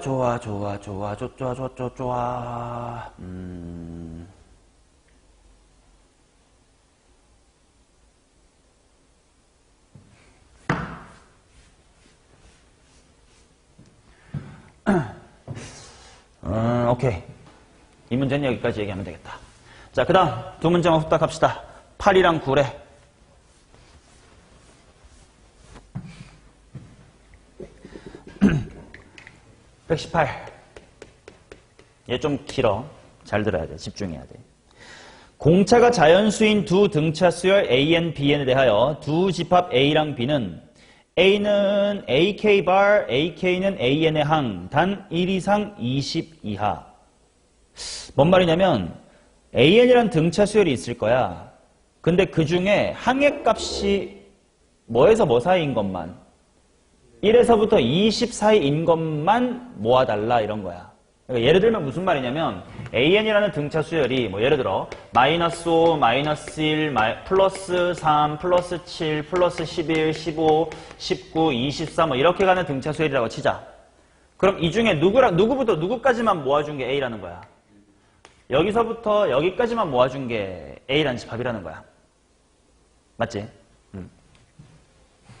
오케이. 이 문제는 여기까지 얘기하면 되겠다. 자, 그 다음 두 문제만 후딱 합시다. 8이랑 9래. 118. 얘 좀 길어. 잘 들어야 돼. 집중해야 돼. 공차가 자연수인 두 등차 수열 AN, BN에 대하여 두 집합 A랑 B는 A는 AK bar, AK는 AN의 항, 단 1 이상 20 이하. 뭔 말이냐면 AN이란 등차 수열이 있을 거야. 근데 그 중에 항의 값이 뭐에서 뭐 사이인 것만 1에서부터 20 사이인 것만 모아달라 이런 거야. 그러니까 예를 들면 무슨 말이냐면 AN이라는 등차 수열이 뭐 예를 들어 마이너스 5, 마이너스 1, 플러스 3, 플러스 7, 플러스 11, 15, 19, 24 뭐 이렇게 가는 등차 수열이라고 치자. 그럼 이 중에 누구부터 누구까지만 모아준 게 A라는 거야. 여기서부터 여기까지만 모아준 게 A라는 집합이라는 거야. 맞지?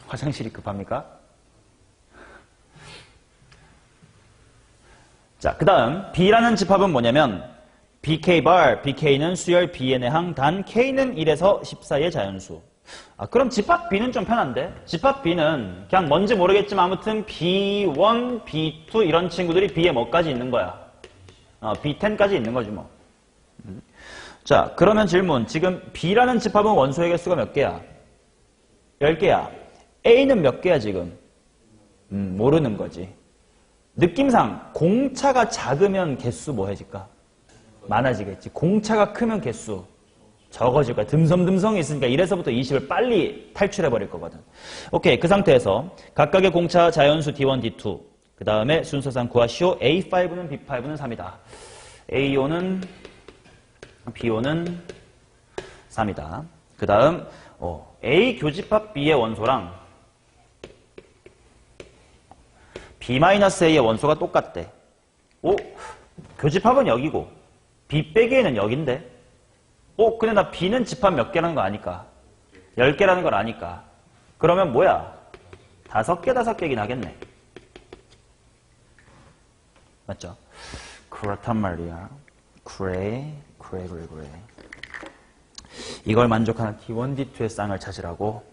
화장실이 급합니까? 자, 그 다음 B라는 집합은 뭐냐면 BK bar, BK는 수열 BN의 항, 단 K는 1에서 10 사이의 자연수. 그럼 집합 B는 좀 편한데? 집합 B는 그냥 뭔지 모르겠지만 아무튼 B1, B2 이런 친구들이 B에 뭐까지 있는 거야? B10까지 있는 거지 뭐. 자, 그러면 질문. 지금 B라는 집합은 원소의 개수가 몇 개야? 10개야. A는 몇 개야 지금? 모르는 거지. 느낌상 공차가 작으면 개수 뭐 해질까? 많아지겠지. 공차가 크면 개수 적어질 거야. 듬성듬성이 있으니까 1에서부터 20을 빨리 탈출해버릴 거거든. 오케이. 그 상태에서 각각의 공차 자연수 D1, D2 그 다음에 순서상 구하시오. A5는 B5는 3이다. A5는 B5는 3이다. 그 다음 A 교집합 B의 원소랑 B-A의 원소가 똑같대. 교집합은 여기고 B 빼기에는 여긴데. 근데 나 B는 집합 몇 개라는 거 아니까? 10개라는 걸 아니까. 그러면 뭐야? 5개긴 하겠네. 맞죠? 그렇단 말이야. 그래. 이걸 만족하는 D1, D2의 쌍을 찾으라고?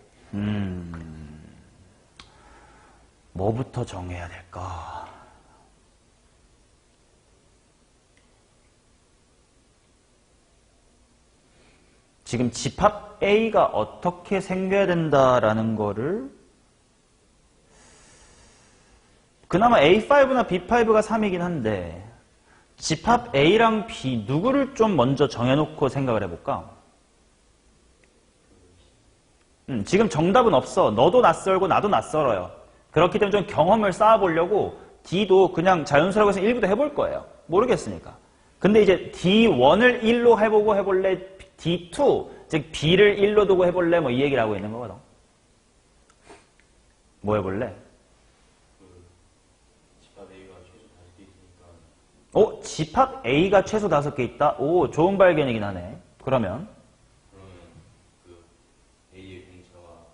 뭐부터 정해야 될까? 지금 집합 A가 어떻게 생겨야 된다라는 거를 그나마 A5나 B5가 3이긴 한데 집합 A랑 B 누구를 좀 먼저 정해놓고 생각을 해볼까? 지금 정답은 없어. 너도 낯설고 나도 낯설어요. 그렇기 때문에 좀 경험을 쌓아보려고 D도 그냥 자연수라고 해서 1부터 해볼 거예요. 모르겠으니까. 근데 이제 D1을 1로 해보고 해볼래? D2, 즉 B를 1로 두고 해볼래? 뭐 이 얘기를 하고 있는 거거든. 뭐 해볼래? 집합 A가 최소 5개 있으니까. 집합 A가 최소 5개 있다? 좋은 발견이긴 하네. 그러면 그 A의 공차가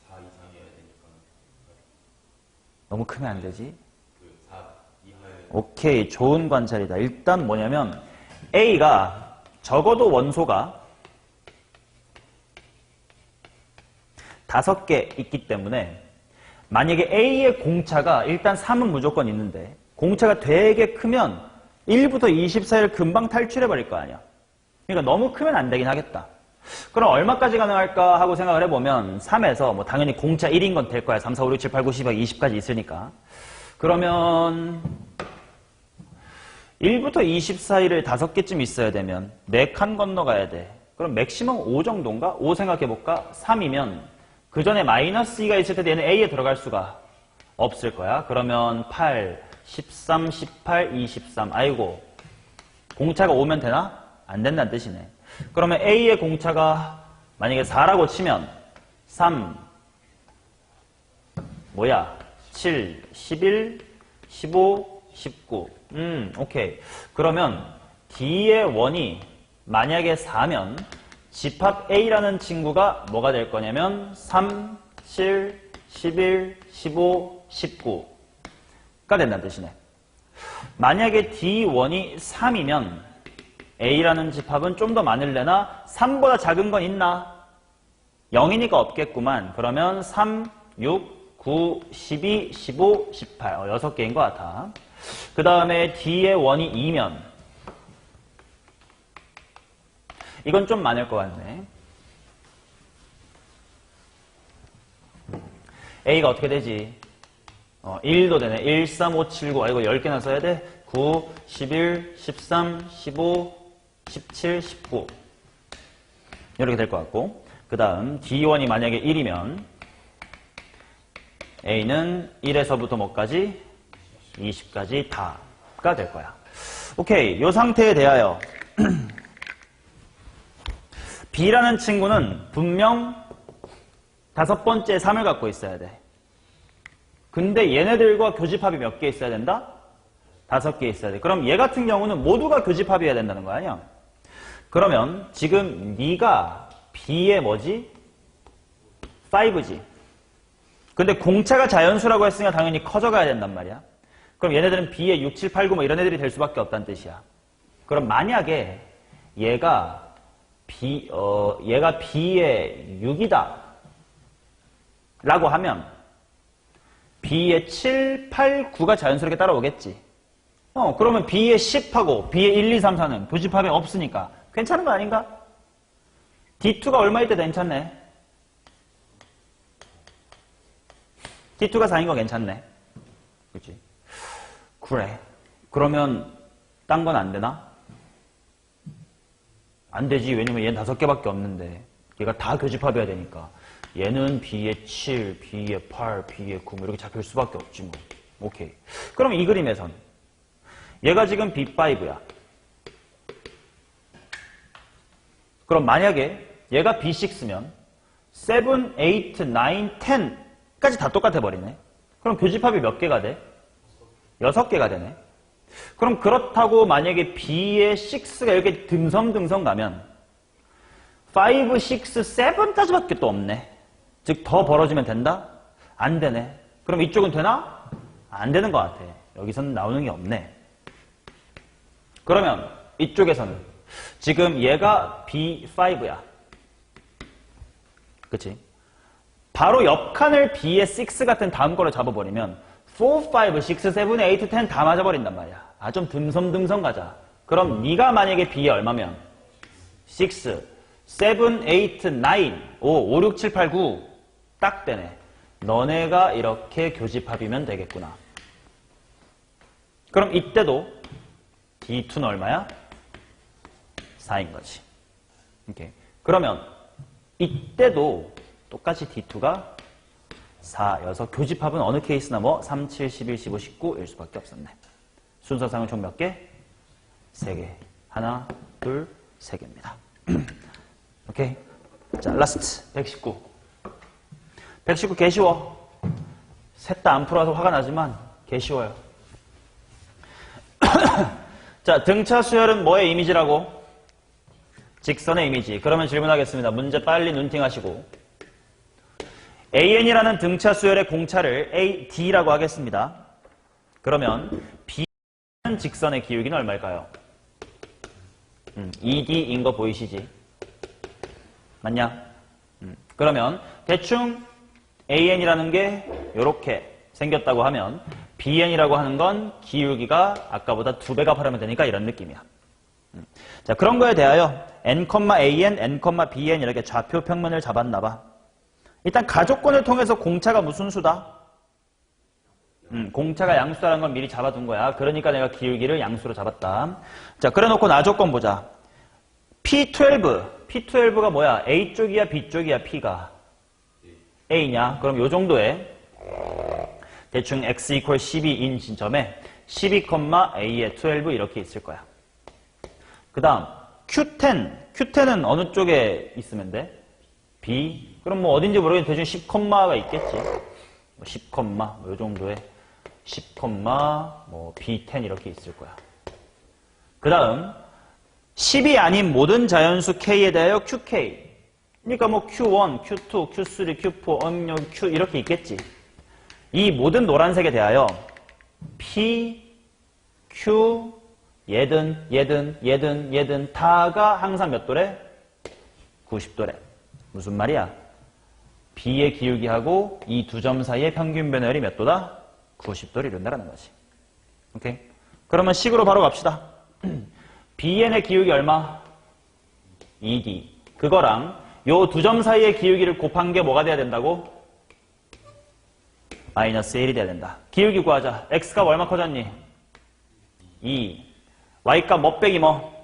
4 이상이어야 되니까. 너무 크면 안 되지? 4 이하에. 오케이, 좋은 관찰이다. 일단 뭐냐면 A가 적어도 원소가 5개 있기 때문에 만약에 A의 공차가 일단 3은 무조건 있는데 공차가 되게 크면 1부터 20 사이를 금방 탈출해버릴 거 아니야. 그러니까 너무 크면 안 되긴 하겠다. 그럼 얼마까지 가능할까 하고 생각을 해보면 3에서 뭐 당연히 공차 1인 건 될 거야. 3, 4, 5, 6, 7, 8, 9, 10, 20까지 있으니까. 그러면 1부터 20 사이를 5개쯤 있어야 되면 4칸 건너가야 돼. 그럼 맥시멈 5 정도인가? 5 생각해볼까? 3이면 그 전에 마이너스 2가 있을 때 얘는 A에 들어갈 수가 없을 거야. 그러면 8, 13, 18, 23. 아이고, 공차가 5면 되나? 안 된다는 뜻이네. 그러면 A의 공차가 만약에 4라고 치면 3, 7, 11, 15, 19. 오케이. 그러면 D의 원이 만약에 4면 집합 A라는 친구가 뭐가 될 거냐면 3, 7, 11, 15, 19가 된다는 뜻이네. 만약에 D1이 3이면 A라는 집합은 좀 더 많을래나 3보다 작은 건 있나? 0이니까 없겠구만. 그러면 3, 6, 9, 12, 15, 18. 6개인 것 같아. 그 다음에 D의 원이 2면 이건 좀 많을 것 같네. A가 어떻게 되지? 1도 되네. 1, 3, 5, 7, 9. 이거 10개나 써야 돼? 9, 11, 13, 15, 17, 19. 이렇게 될 것 같고. 그 다음 D1이 만약에 1이면 A는 1에서부터 뭐까지? 20까지 다가 될 거야. 오케이. 이 상태에 대하여 B라는 친구는 분명 5번째 3을 갖고 있어야 돼. 근데 얘네들과 교집합이 몇 개 있어야 된다? 5개 있어야 돼. 그럼 얘 같은 경우는 모두가 교집합이어야 된다는 거 아니야? 그러면 지금 네가 B의 뭐지? 5지. 근데 공차가 자연수라고 했으니까 당연히 커져가야 된단 말이야. 그럼 얘네들은 B의 6, 7, 8, 9 뭐 이런 애들이 될 수밖에 없다는 뜻이야. 그럼 만약에 얘가 B의 6이다 라고 하면 B의 7, 8, 9가 자연스럽게 따라오겠지. 그러면 B의 10하고 B의 1, 2, 3, 4는 교집합이 없으니까 괜찮은 거 아닌가? D2가 얼마일 때 괜찮네? D2가 4인 거 괜찮네. 그치? 그래. 그러면 딴 건 안 되나? 안 되지. 왜냐면 얘는 5개밖에 없는데 얘가 다 교집합이어야 되니까. 얘는 B의 7, B의 8, B의 9 이렇게 잡힐 수밖에 없지 뭐. 오케이. 그럼 이 그림에선 얘가 지금 B5야. 그럼 만약에 얘가 B6면 7, 8, 9, 10까지 다 똑같아 버리네. 그럼 교집합이 몇 개가 돼? 6개가 되네. 그럼 그렇다고 만약에 B의 6가 이렇게 듬성듬성 가면 5, 6, 7까지밖에 또 없네. 즉 더 벌어지면 된다? 안 되네. 그럼 이쪽은 되나? 안 되는 것 같아. 여기서는 나오는 게 없네. 그러면 이쪽에서는 지금 얘가 B5야. 그치? 바로 옆 칸을 B의 6 같은 다음 거로 잡아버리면 4, 5, 6, 7, 8, 10 다 맞아버린단 말이야. 좀 듬성듬성 가자. 그럼 네가 만약에 B에 얼마면 6, 7, 8, 9, 5, 6, 7, 8, 9 딱 되네. 너네가 이렇게 교집합이면 되겠구나. 그럼 이때도 D2는 얼마야? 4인 거지. 오케이. 그러면 이때도 똑같이 D2가 4여서 교집합은 어느 케이스나 3, 7, 11, 15, 19일 수밖에 없었네. 순서상은 총 몇 개? 3개. 하나, 둘, 3개입니다. 오케이. 자, 라스트 119. 119 개 쉬워. 셋 다 안 풀어서 화가 나지만 개 쉬워요. 자, 등차 수열은 뭐의 이미지라고? 직선의 이미지. 그러면 질문하겠습니다. 문제 빨리 눈팅하시고. AN이라는 등차 수열의 공차를 AD라고 하겠습니다. 그러면 B라는 직선의 기울기는 얼마일까요? ED인 거 보이시지? 맞냐? 그러면 대충 AN이라는 게 이렇게 생겼다고 하면 BN이라고 하는 건 기울기가 아까보다 2배가 파르면 되니까 이런 느낌이야. 자, 그런 거에 대하여 N,AN, N,BN 이렇게 좌표 평면을 잡았나 봐. 일단 가족권을 통해서 공차가 무슨 수다? 공차가 양수라는 건 미리 잡아둔 거야. 그러니까 내가 기울기를 양수로 잡았다. 자, 그래놓고 나조건 보자. P12가 뭐야? A쪽이야, B쪽이야, P가? A냐? 그럼 요 정도에 대충 x = 12인 지점에 12,A에 12 이렇게 있을 거야. 그 다음 Q10은 어느 쪽에 있으면 돼? B. 그럼 뭐 어딘지 모르겠는데 대충 10컴마가 있겠지. 뭐 10컴마, 뭐 요 정도의 10컴마, 뭐 B10 이렇게 있을 거야. 그 다음, 10이 아닌 모든 자연수 K에 대하여 QK. 그러니까 뭐 Q1, Q2, Q3, Q4, 음료 Q 이렇게 있겠지. 이 모든 노란색에 대하여 P, Q, 얘든 다가 항상 몇 도래? 90도래. 무슨 말이야? B의 기울기하고 이 두 점 사이의 평균 변화율이 몇 도다? 90도를 이룬다는 거지. 오케이? 그러면 식으로 바로 갑시다. BN의 기울기 얼마? 2D. 그거랑 요 두 점 사이의 기울기를 곱한 게 뭐가 돼야 된다고? 마이너스 1이 돼야 된다. 기울기 구하자. X값 얼마 커졌니? 2. Y값 뭐 빼기 뭐?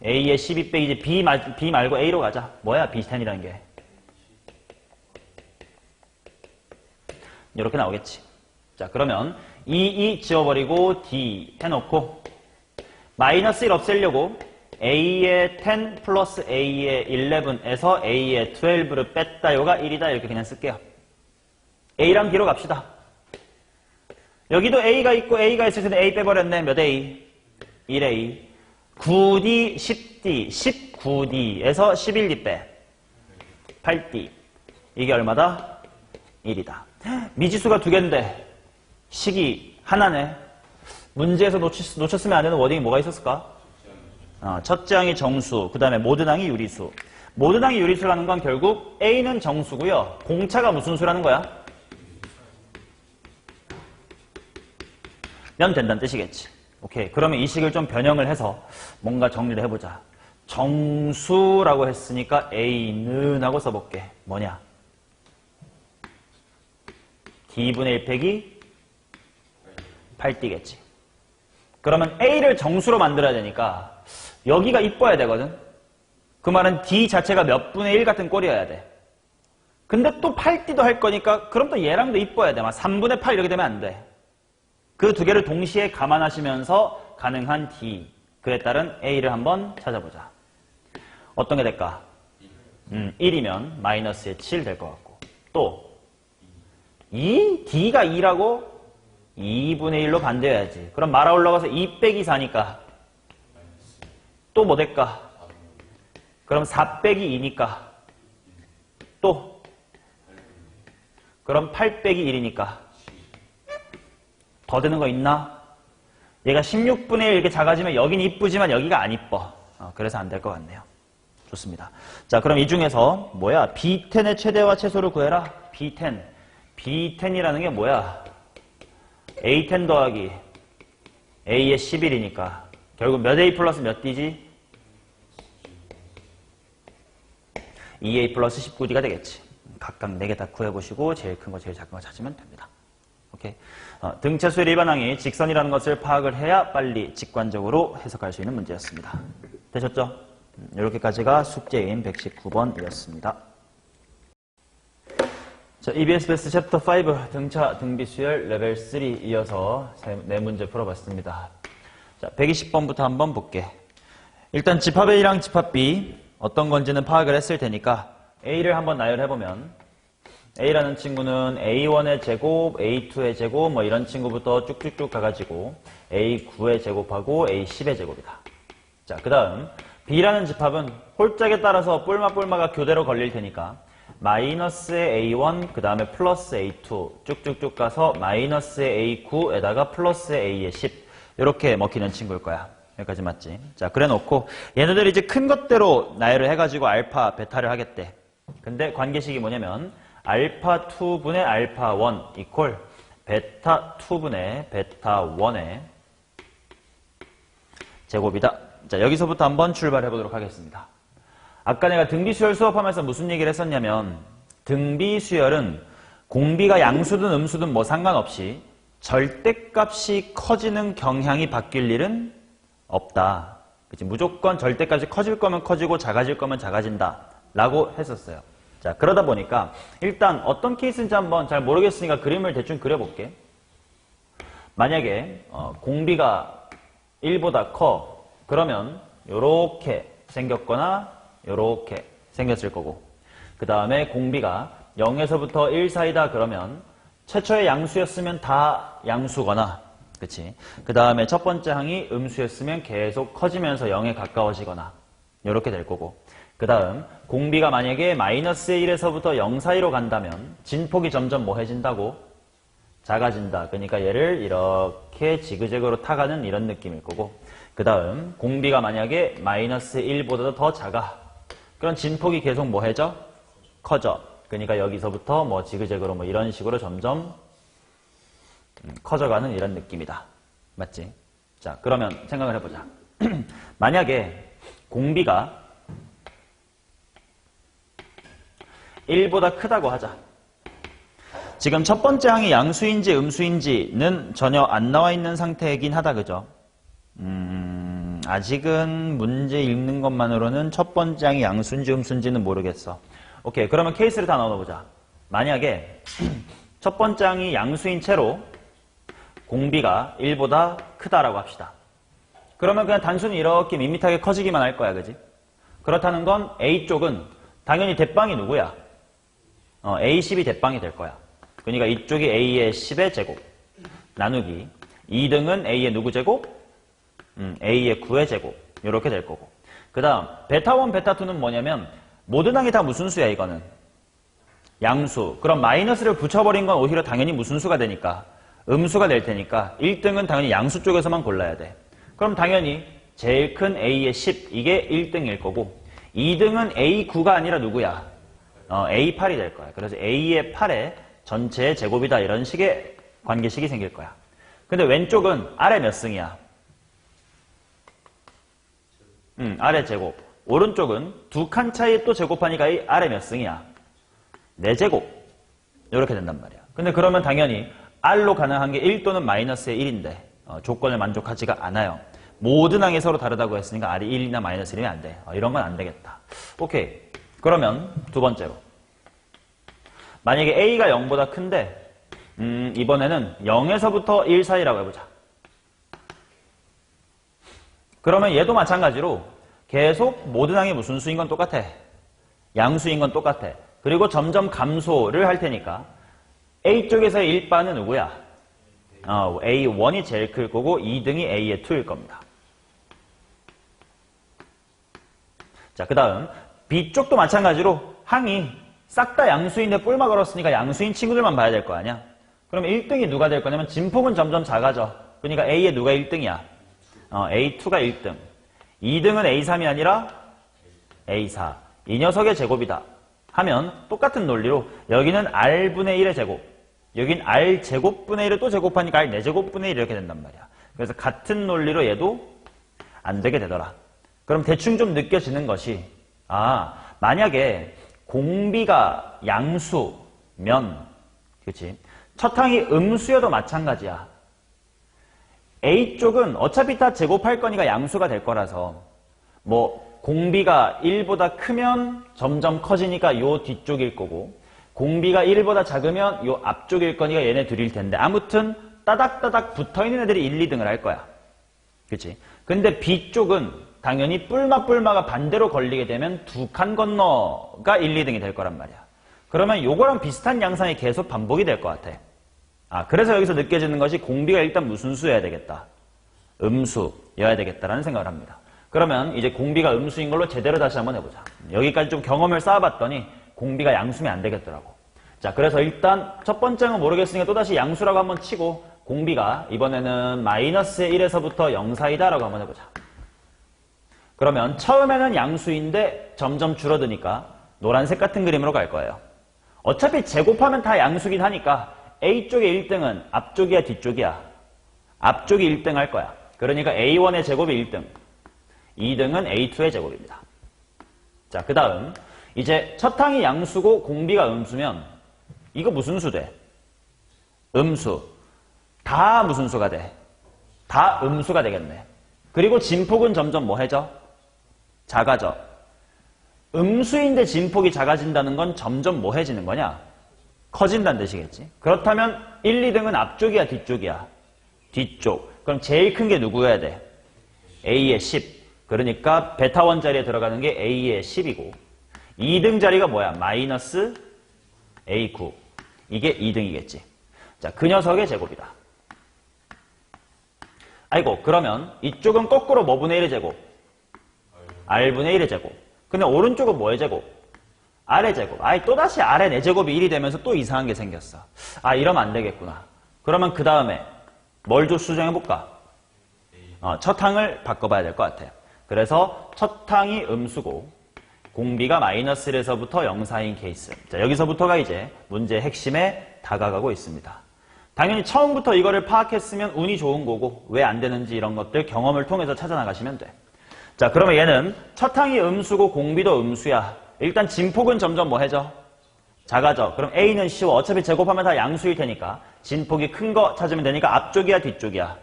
A의 12 빼기 이제 B 말고 A로 가자. 뭐야 B10이라는 게. 이렇게 나오겠지. 자 그러면 2 지워버리고 D 해놓고 마이너스 1 없애려고 A의 10 플러스 A의 11에서 A의 12를 뺐다. 요가 1이다. 이렇게 그냥 쓸게요. A랑 D로 갑시다. 여기도 A가 있고 A가 있을 텐데 A 빼버렸네. 몇 A? 1A. 9D, 10D, 19D에서 11D 빼. 8D. 이게 얼마다? 1이다. 미지수가 두 개인데 식이 하나네. 문제에서 놓쳤으면 안 되는 워딩이 뭐가 있었을까? 첫째 항이 정수, 그 다음에 모든 항이 유리수. 모든 항이 유리수라는 건 결국 A는 정수고요. 공차가 무슨 수라는 거야? 면 된다는 뜻이겠지. 오케이. 그러면 이 식을 좀 변형을 해서 뭔가 정리를 해보자. 정수라고 했으니까 A는 하고 써볼게. 뭐냐? D분의 1 빼기 8D겠지. 그러면 A를 정수로 만들어야 되니까 여기가 이뻐야 되거든. 그 말은 D 자체가 몇 분의 1 같은 꼴이어야 돼. 근데 또 8D도 할 거니까 그럼 또 얘랑도 이뻐야 돼. 막 3분의 8 이렇게 되면 안 돼. 그 두 개를 동시에 감안하시면서 가능한 D, 그에 따른 A를 한번 찾아보자. 어떤 게 될까? 1이면 마이너스의 7 될 것 같고 또 2? D가 2라고? 2분의 1로 반대해야지. 그럼 말아 올라가서 2 빼기 4니까 또 뭐 될까? 그럼 4 빼기 2니까 또 그럼 8 빼기 1이니까 더 되는 거 있나? 얘가 16분의 1 이렇게 작아지면 여긴 이쁘지만 여기가 안 이뻐. 그래서 안 될 것 같네요. 좋습니다. 자, 그럼 이 중에서 뭐야? B10의 최대와 최소를 구해라. B10. B10이라는 게 뭐야? A10 더하기 A의 11이니까 결국 몇 A 플러스 몇 D지? 2A 플러스 19D가 되겠지. 각각 4개 다 구해보시고 제일 큰 거 제일 작은 거 찾으면 됩니다. 오케이. 등차수의 일반항이 직선이라는 것을 파악을 해야 빨리 직관적으로 해석할 수 있는 문제였습니다. 되셨죠? 이렇게까지가 숙제인 119번이었습니다. 자, EBS 베스트 챕터 5 등차 등비수열 레벨 3 이어서 4문제 풀어봤습니다. 자, 120번부터 한번 볼게. 일단 집합 A랑 집합 B 어떤 건지는 파악을 했을 테니까 A를 한번 나열해보면 A라는 친구는 A1의 제곱, A2의 제곱 뭐 이런 친구부터 쭉쭉쭉 가가지고 A9의 제곱하고 A10의 제곱이다. 자, 그 다음 B라는 집합은 홀짝에 따라서 뿔마가 교대로 걸릴 테니까 마이너스의 A1, 그 다음에 플러스 A2 쭉쭉쭉 가서 마이너스의 A9에다가 플러스의 A의 10 이렇게 먹히는 친구일 거야. 여기까지 맞지? 자, 그래 놓고 얘네들이 이제 큰 것대로 나열을 해가지고 알파, 베타를 하겠대. 근데 관계식이 뭐냐면 알파 2분의 알파 1 이퀄 베타 2분의 베타 1의 제곱이다. 자, 여기서부터 한번 출발해 보도록 하겠습니다. 아까 내가 등비수열 수업하면서 무슨 얘기를 했었냐면 등비수열은 공비가 양수든 음수든 뭐 상관없이 절대값이 커지는 경향이 바뀔 일은 없다. 그치? 무조건 절대값이 커질 거면 커지고 작아질 거면 작아진다 라고 했었어요. 자, 그러다 보니까 일단 어떤 케이스인지 한번 잘 모르겠으니까 그림을 대충 그려볼게. 만약에 공비가 1보다 커 그러면 요렇게 생겼거나 요렇게 생겼을 거고 그 다음에 공비가 0에서부터 1 사이다 그러면 최초의 양수였으면 다 양수거나 그치? 그 다음에 첫 번째 항이 음수였으면 계속 커지면서 0에 가까워지거나 이렇게 될 거고 그 다음 공비가 만약에 마이너스 1에서부터 0 사이로 간다면 진폭이 점점 뭐해진다고? 작아진다. 그러니까 얘를 이렇게 지그재그로 타가는 이런 느낌일 거고 그 다음 공비가 만약에 마이너스 1보다 더 작아. 그럼 진폭이 계속 뭐해져? 커져. 그러니까 여기서부터 뭐 지그재그로 뭐 이런 식으로 점점 커져가는 이런 느낌이다. 맞지? 자, 그러면 생각을 해보자. 만약에 공비가 1보다 크다고 하자. 지금 첫 번째 항이 양수인지 음수인지는 전혀 안 나와 있는 상태이긴 하다. 그죠? 아직은 문제 읽는 것만으로는 첫 번째 항이 양수인지 음수인지는 모르겠어. 오케이. 그러면 케이스를 다 넣어보자. 만약에 첫 번째 항이 양수인 채로 공비가 1보다 크다라고 합시다. 그러면 그냥 단순히 이렇게 밋밋하게 커지기만 할 거야. 그지? 그렇다는 건 A쪽은 당연히 대빵이 누구야? A10이 대빵이 될 거야. 그러니까 이쪽이 A의 10의 제곱 나누기 2등은 A의 누구 제곱? A의 9의 제곱 이렇게 될 거고 그 다음 베타1, 베타2는 뭐냐면 모든 항이 다 무슨 수야 이거는? 양수. 그럼 마이너스를 붙여버린 건 오히려 당연히 무슨 수가 되니까? 음수가 될 테니까 1등은 당연히 양수 쪽에서만 골라야 돼. 그럼 당연히 제일 큰 A의 10 이게 1등일 거고 2등은 A9가 아니라 누구야? A8이 될 거야. 그래서 A의 8의 전체의 제곱이다 이런 식의 관계식이 생길 거야. 근데 왼쪽은 아래 몇 승이야? 아래 제곱. 오른쪽은 두 칸 차이 또 제곱하니까 이 아래 몇 승이야? 4제곱. 이렇게 된단 말이야. 근데 그러면 당연히 R로 가능한 게 1 또는 마이너스의 1인데 조건을 만족하지가 않아요. 모든 항이 서로 다르다고 했으니까 R이 1이나 마이너스 1이면 안 돼. 이런 건 안 되겠다. 오케이. 그러면 두 번째로. 만약에 A가 0보다 큰데 이번에는 0에서부터 1 사이라고 해보자. 그러면 얘도 마찬가지로 계속 모든 항이 무슨 수인 건 똑같아. 양수인 건 똑같아. 그리고 점점 감소를 할 테니까 A쪽에서의 1바는 누구야? A1이 제일 클 거고 2등이 A의 2일 겁니다. 자, 그 다음 B쪽도 마찬가지로 항이 싹 다 양수인데 뿔마 걸었으니까 양수인 친구들만 봐야 될 거 아니야? 그러면 1등이 누가 될 거냐면 진폭은 점점 작아져. 그러니까 A의 누가 1등이야? A2가 1등. 2등은 A3이 아니라 A4. 이 녀석의 제곱이다. 하면 똑같은 논리로 여기는 R분의 1의 제곱. 여긴 R제곱분의 1을 또 제곱하니까 R4제곱분의 1 이렇게 된단 말이야. 그래서 같은 논리로 얘도 안 되게 되더라. 그럼 대충 좀 느껴지는 것이 만약에 공비가 양수면 그치? 첫 항이 음수여도 마찬가지야. A쪽은 어차피 다 제곱할 거니까 양수가 될 거라서 뭐 공비가 1보다 크면 점점 커지니까 요 뒤쪽일 거고 공비가 1보다 작으면 요 앞쪽일 거니까 얘네 둘일 텐데 아무튼 따닥따닥 붙어있는 애들이 1, 2등을 할 거야. 그치? 근데 B쪽은 당연히 뿔마가 반대로 걸리게 되면 두 칸 건너가 1, 2등이 될 거란 말이야. 그러면 요거랑 비슷한 양상이 계속 반복이 될 것 같아. 그래서 여기서 느껴지는 것이 공비가 일단 무슨 수여야 되겠다? 음수여야 되겠다라는 생각을 합니다. 그러면 이제 공비가 음수인 걸로 제대로 다시 한번 해보자. 여기까지 좀 경험을 쌓아봤더니 공비가 양수면 안 되겠더라고. 자, 그래서 일단 첫 번째는 모르겠으니까 또다시 양수라고 한번 치고 공비가 이번에는 마이너스 1에서부터 0 사이다라고 한번 해보자. 그러면 처음에는 양수인데 점점 줄어드니까 노란색 같은 그림으로 갈 거예요. 어차피 제곱하면 다 양수긴 하니까 A쪽의 1등은 앞쪽이야 뒤쪽이야? 앞쪽이 1등 할 거야. 그러니까 A1의 제곱이 1등. 2등은 A2의 제곱입니다. 자, 그 다음 이제 첫 항이 양수고 공비가 음수면 이거 무슨 수 돼? 음수. 다 무슨 수가 돼? 다 음수가 되겠네. 그리고 진폭은 점점 뭐해져? 작아져. 음수인데 진폭이 작아진다는 건 점점 뭐해지는 거냐? 커진다는 뜻이겠지. 그렇다면 1, 2등은 앞쪽이야 뒤쪽이야? 뒤쪽. 그럼 제일 큰 게 누구여야 돼? A의 10. 그러니까 베타1 자리에 들어가는 게 A의 10이고 2등 자리가 뭐야? 마이너스 A9. 이게 2등이겠지. 자, 그 녀석의 제곱이다. 아이고, 그러면 이쪽은 거꾸로 뭐 분의 1의 제곱? R분의 1의 제곱. 근데 오른쪽은 뭐의 제곱? R의 제곱. 아이, 또다시 R의 4제곱이 1이 되면서 또 이상한 게 생겼어. 아, 이러면 안 되겠구나. 그러면 그 다음에 뭘 좀 수정해볼까? 첫 항을 바꿔봐야 될 것 같아요. 그래서 첫 항이 음수고 공비가 마이너스 1에서부터 0 사이인 케이스. 자, 여기서부터가 이제 문제의 핵심에 다가가고 있습니다. 당연히 처음부터 이거를 파악했으면 운이 좋은 거고 왜 안 되는지 이런 것들 경험을 통해서 찾아나가시면 돼. 자, 그러면 얘는 첫 항이 음수고 공비도 음수야. 일단 진폭은 점점 뭐 해져? 작아져. 그럼 A는 쉬워. 어차피 제곱하면 다 양수일 테니까 진폭이 큰 거 찾으면 되니까 앞쪽이야 뒤쪽이야?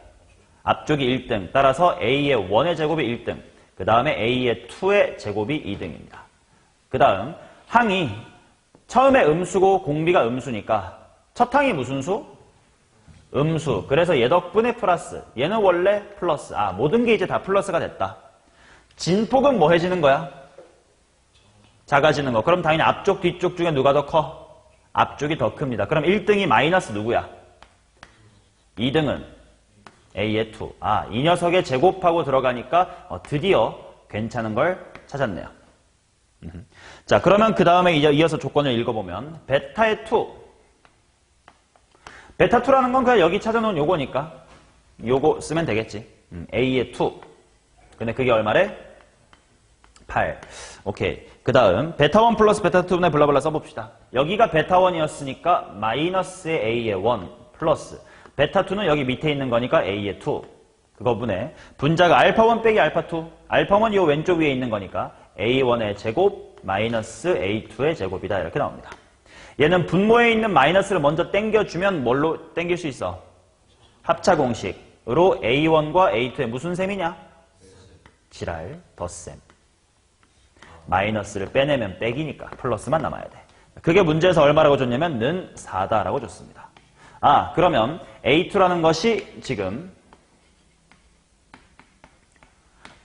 앞쪽이 1등. 따라서 A의 1의 제곱이 1등. 그 다음에 A의 2의 제곱이 2등입니다. 그 다음 항이 처음에 음수고 공비가 음수니까 첫 항이 무슨 수? 음수. 그래서 얘 덕분에 플러스. 얘는 원래 플러스. 아, 모든 게 이제 다 플러스가 됐다. 진폭은 뭐 해지는 거야? 작아지는 거. 그럼 당연히 앞쪽 뒤쪽 중에 누가 더 커? 앞쪽이 더 큽니다. 그럼 1등이 마이너스 누구야? 2등은 A의 2. 아, 이 녀석의 제곱하고 들어가니까 드디어 괜찮은 걸 찾았네요. 자, 그러면 그 다음에 이어서 조건을 읽어보면 베타의 2. 베타 2라는 건 그냥 여기 찾아놓은 요거니까 요거 쓰면 되겠지. A의 2. 근데 그게 얼마래? 8. 오케이. 그 다음 베타 1 플러스 베타 2분의 블라블라 써봅시다. 여기가 베타 1이었으니까 마이너스의 A의 1 플러스 베타 2는 여기 밑에 있는 거니까 A의 2. 그거분의 분자가 알파 1 빼기 알파 2. 알파 1이 요 왼쪽 위에 있는 거니까 A1의 제곱 마이너스 A2의 제곱이다. 이렇게 나옵니다. 얘는 분모에 있는 마이너스를 먼저 땡겨주면 뭘로 땡길 수 있어? 합차 공식으로 A1과 A2의 무슨 셈이냐? 지랄, 덧셈. 마이너스를 빼내면 빼기니까 플러스만 남아야 돼. 그게 문제에서 얼마라고 줬냐면 는 4다라고 줬습니다. 아, 그러면 A2라는 것이 지금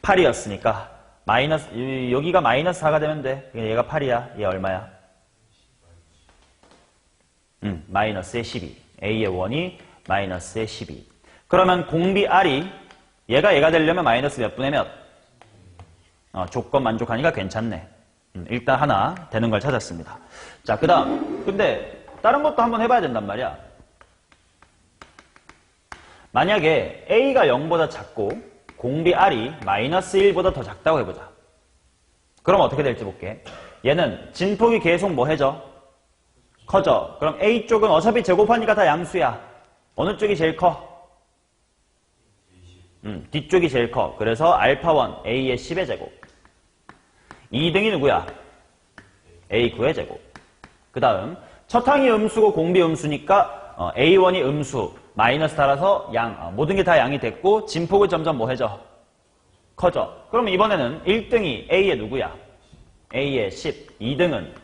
8이었으니까 마이너스, 여기가 마이너스 4가 되면 돼. 얘가 8이야. 얘 얼마야? 마이너스의 12. A의 1이 마이너스의 12. 그러면 공비 R이 얘가 되려면 마이너스 몇 분의 몇? 조건 만족하니까 괜찮네. 일단 하나 되는 걸 찾았습니다. 자, 그 다음. 근데 다른 것도 한번 해봐야 된단 말이야. 만약에 A가 0보다 작고 공비 R이 마이너스 1보다 더 작다고 해보자. 그럼 어떻게 될지 볼게. 얘는 진폭이 계속 뭐 해져? 커져. 그럼 A 쪽은 어차피 제곱하니까 다 양수야. 어느 쪽이 제일 커? 뒤쪽이 제일 커. 그래서 알파1 A의 10의 제곱. 2등이 누구야? A9의 제곱. 그 다음 첫 항이 음수고 공비 음수니까 A1이 음수 마이너스 따라서 양. 모든 게 다 양이 됐고 진폭은 점점 뭐 해져? 커져. 그럼 이번에는 1등이 A의 누구야? A의 10. 2등은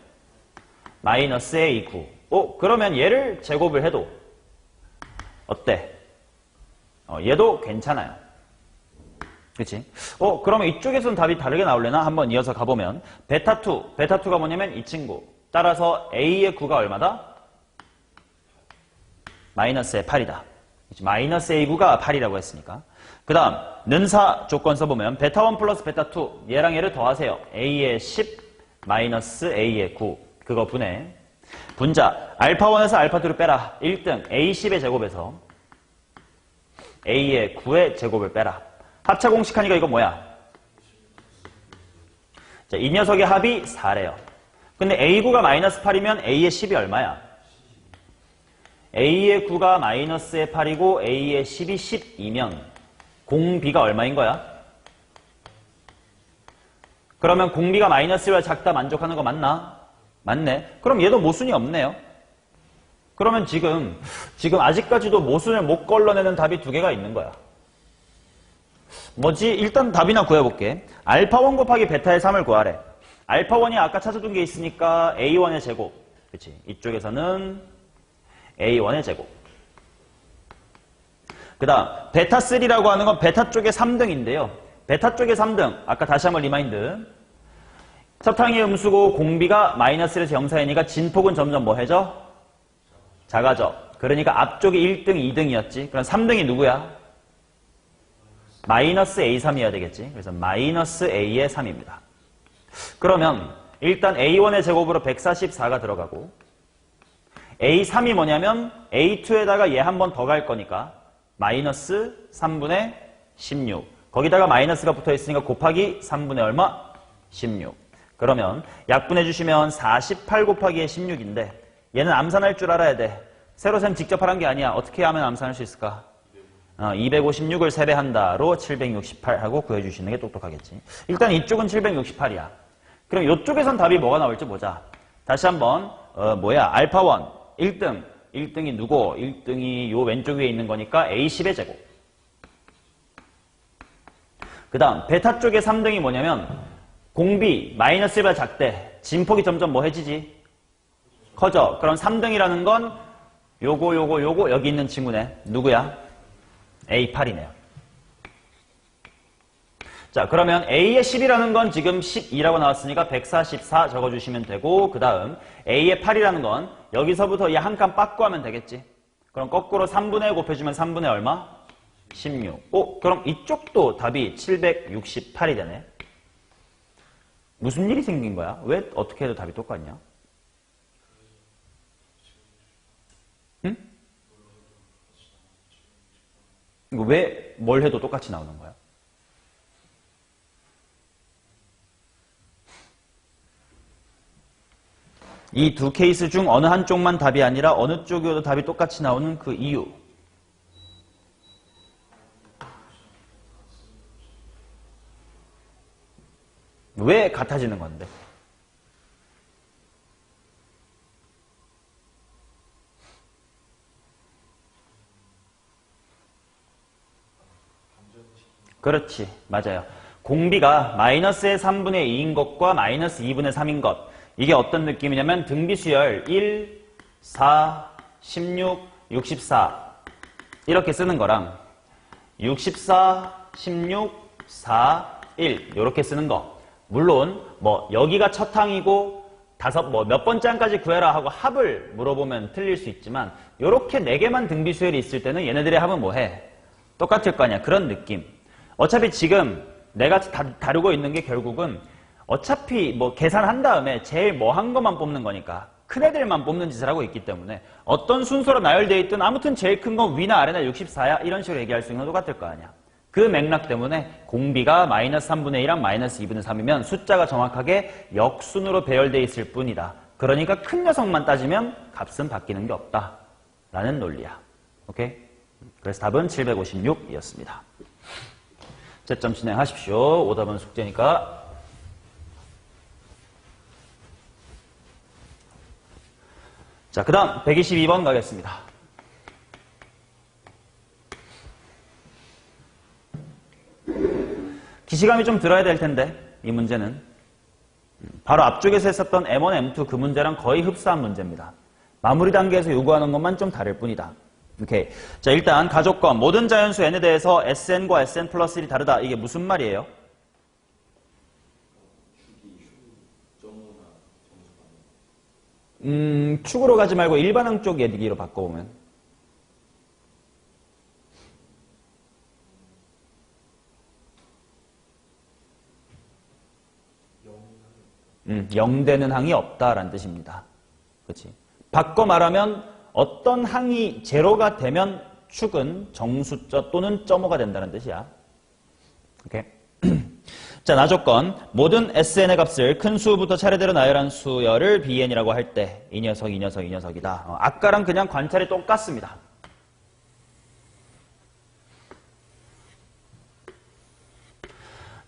마이너스 A9. 그러면 얘를 제곱을 해도 어때? 얘도 괜찮아요. 그치? 그러면 이쪽에서는 답이 다르게 나올래나? 한번 이어서 가보면 베타2. 베타2가 뭐냐면 이 친구. 따라서 A의 9가 얼마다? 마이너스의 8이다. 마이너스 A9가 8이라고 했으니까. 그 다음 는사 조건 써보면 베타1 플러스 베타2. 얘랑 얘를 더하세요. A의 10 마이너스 A의 9. 그거 분해. 분자 알파1에서 알파2를 빼라. 1등 A10의 제곱에서 A의 9의 제곱을 빼라. 합차 공식하니까 이거 뭐야? 자, 이 녀석의 합이 4래요. 근데 A9가 마이너스 8이면 A의 10이 얼마야? A의 9가 마이너스의 8이고 A의 10이 10이면 공비가 얼마인 거야? 그러면 공비가 마이너스보다 작다 만족하는 거 맞나? 맞네. 그럼 얘도 모순이 없네요. 그러면 지금 아직까지도 모순을 못 걸러내는 답이 두 개가 있는 거야. 뭐지? 일단 답이나 구해볼게. 알파1 곱하기 베타의 3을 구하래. 알파1이 아까 찾아둔 게 있으니까 A1의 제곱. 그치? 이쪽에서는 A1의 제곱. 그 다음 베타3라고 하는 건 베타 쪽의 3등인데요. 베타 쪽의 3등. 아까 다시 한번 리마인드. 첫 항이 음수고 공비가 마이너스 1에서 0사이니까 진폭은 점점 뭐 해져? 작아져. 그러니까 앞쪽이 1등, 2등이었지. 그럼 3등이 누구야? 마이너스 A3이어야 되겠지. 그래서 마이너스 A의 3입니다. 그러면 일단 A1의 제곱으로 144가 들어가고 A3이 뭐냐면 A2에다가 얘 한 번 더 갈 거니까 마이너스 3분의 16. 거기다가 마이너스가 붙어 있으니까 곱하기 3분의 얼마? 16. 그러면 약분해 주시면 48 곱하기의 16인데 얘는 암산할 줄 알아야 돼. 세로셈 직접 하란 게 아니야. 어떻게 하면 암산할 수 있을까? 256을 3배한다로 768 하고 구해주시는 게 똑똑하겠지. 일단 이쪽은 768이야. 그럼 이쪽에선 답이 뭐가 나올지 보자. 다시 한번 알파1 1등 1등이 누구? 1등이 요 왼쪽 위에 있는 거니까 A10의 제곱. 그 다음 베타 쪽에 3등이 뭐냐면 공비 마이너스 1보다 작대. 진폭이 점점 뭐 해지지? 커져. 그럼 3등이라는 건 요거 여기 있는 친구네. 누구야? A8이네요. 자, 그러면 A의 10이라는 건 지금 12라고 나왔으니까 144 적어주시면 되고, 그 다음 A의 8이라는 건 여기서부터 이 한 칸 빠꾸 하면 되겠지. 그럼 거꾸로 3분의 1 곱해주면 3분의 얼마? 16. 그럼 이쪽도 답이 768이 되네. 무슨 일이 생긴 거야? 왜 어떻게 해도 답이 똑같냐? 응? 이거 왜 뭘 해도 똑같이 나오는 거야? 이 두 케이스 중 어느 한쪽만 답이 아니라 어느 쪽이어도 답이 똑같이 나오는 그 이유. 왜 같아지는 건데? 그렇지. 맞아요. 공비가 마이너스의 3분의 2인 것과 마이너스 2분의 3인 것. 이게 어떤 느낌이냐면 등비수열 1, 4, 16, 64 이렇게 쓰는 거랑 64, 16, 4, 1 이렇게 쓰는 거. 물론 여기가 첫 항이고 몇 번째 항까지 구해라 하고 합을 물어보면 틀릴 수 있지만 이렇게 4개만 등비수열이 있을 때는 얘네들의 합은 뭐해? 똑같을 거 아니야. 그런 느낌. 어차피 지금 내가 다루고 있는 게 결국은 어차피 계산한 다음에 제일 한 것만 뽑는 거니까 큰 애들만 뽑는 짓을 하고 있기 때문에 어떤 순서로 나열되어 있든 아무튼 제일 큰 건 위나 아래나 64야 이런 식으로 얘기할 수 있는 건 똑같을 거 아니야. 그 맥락 때문에 공비가 마이너스 3분의 1이랑 마이너스 2분의 3이면 숫자가 정확하게 역순으로 배열되어 있을 뿐이다. 그러니까 큰 녀석만 따지면 값은 바뀌는 게 없다 라는 논리야. 오케이? 그래서 답은 756이었습니다. 채점 진행하십시오. 오답은 숙제니까. 자, 그 다음 122번 가겠습니다. 기시감이 좀 들어야 될 텐데 이 문제는 바로 앞쪽에서 했었던 M1, M2 그 문제랑 거의 흡사한 문제입니다. 마무리 단계에서 요구하는 것만 좀 다를 뿐이다. 오케이. 자, 일단 가조건 모든 자연수 n에 대해서 sn과 sn 플러스 1이 다르다. 이게 무슨 말이에요? 축으로 가지 말고 일반항 쪽 얘기로 바꿔보면 영되는 항이 없다라는 뜻입니다. 그렇지? 바꿔 말하면 어떤 항이 제로가 되면 축은 정수점 또는 점호가 된다는 뜻이야. 오케이. 자, 나조건 모든 sn의 값을 큰 수부터 차례대로 나열한 수열을 bn이라고 할 때 이 녀석, 이 녀석, 이 녀석이다. 아까랑 그냥 관찰이 똑같습니다.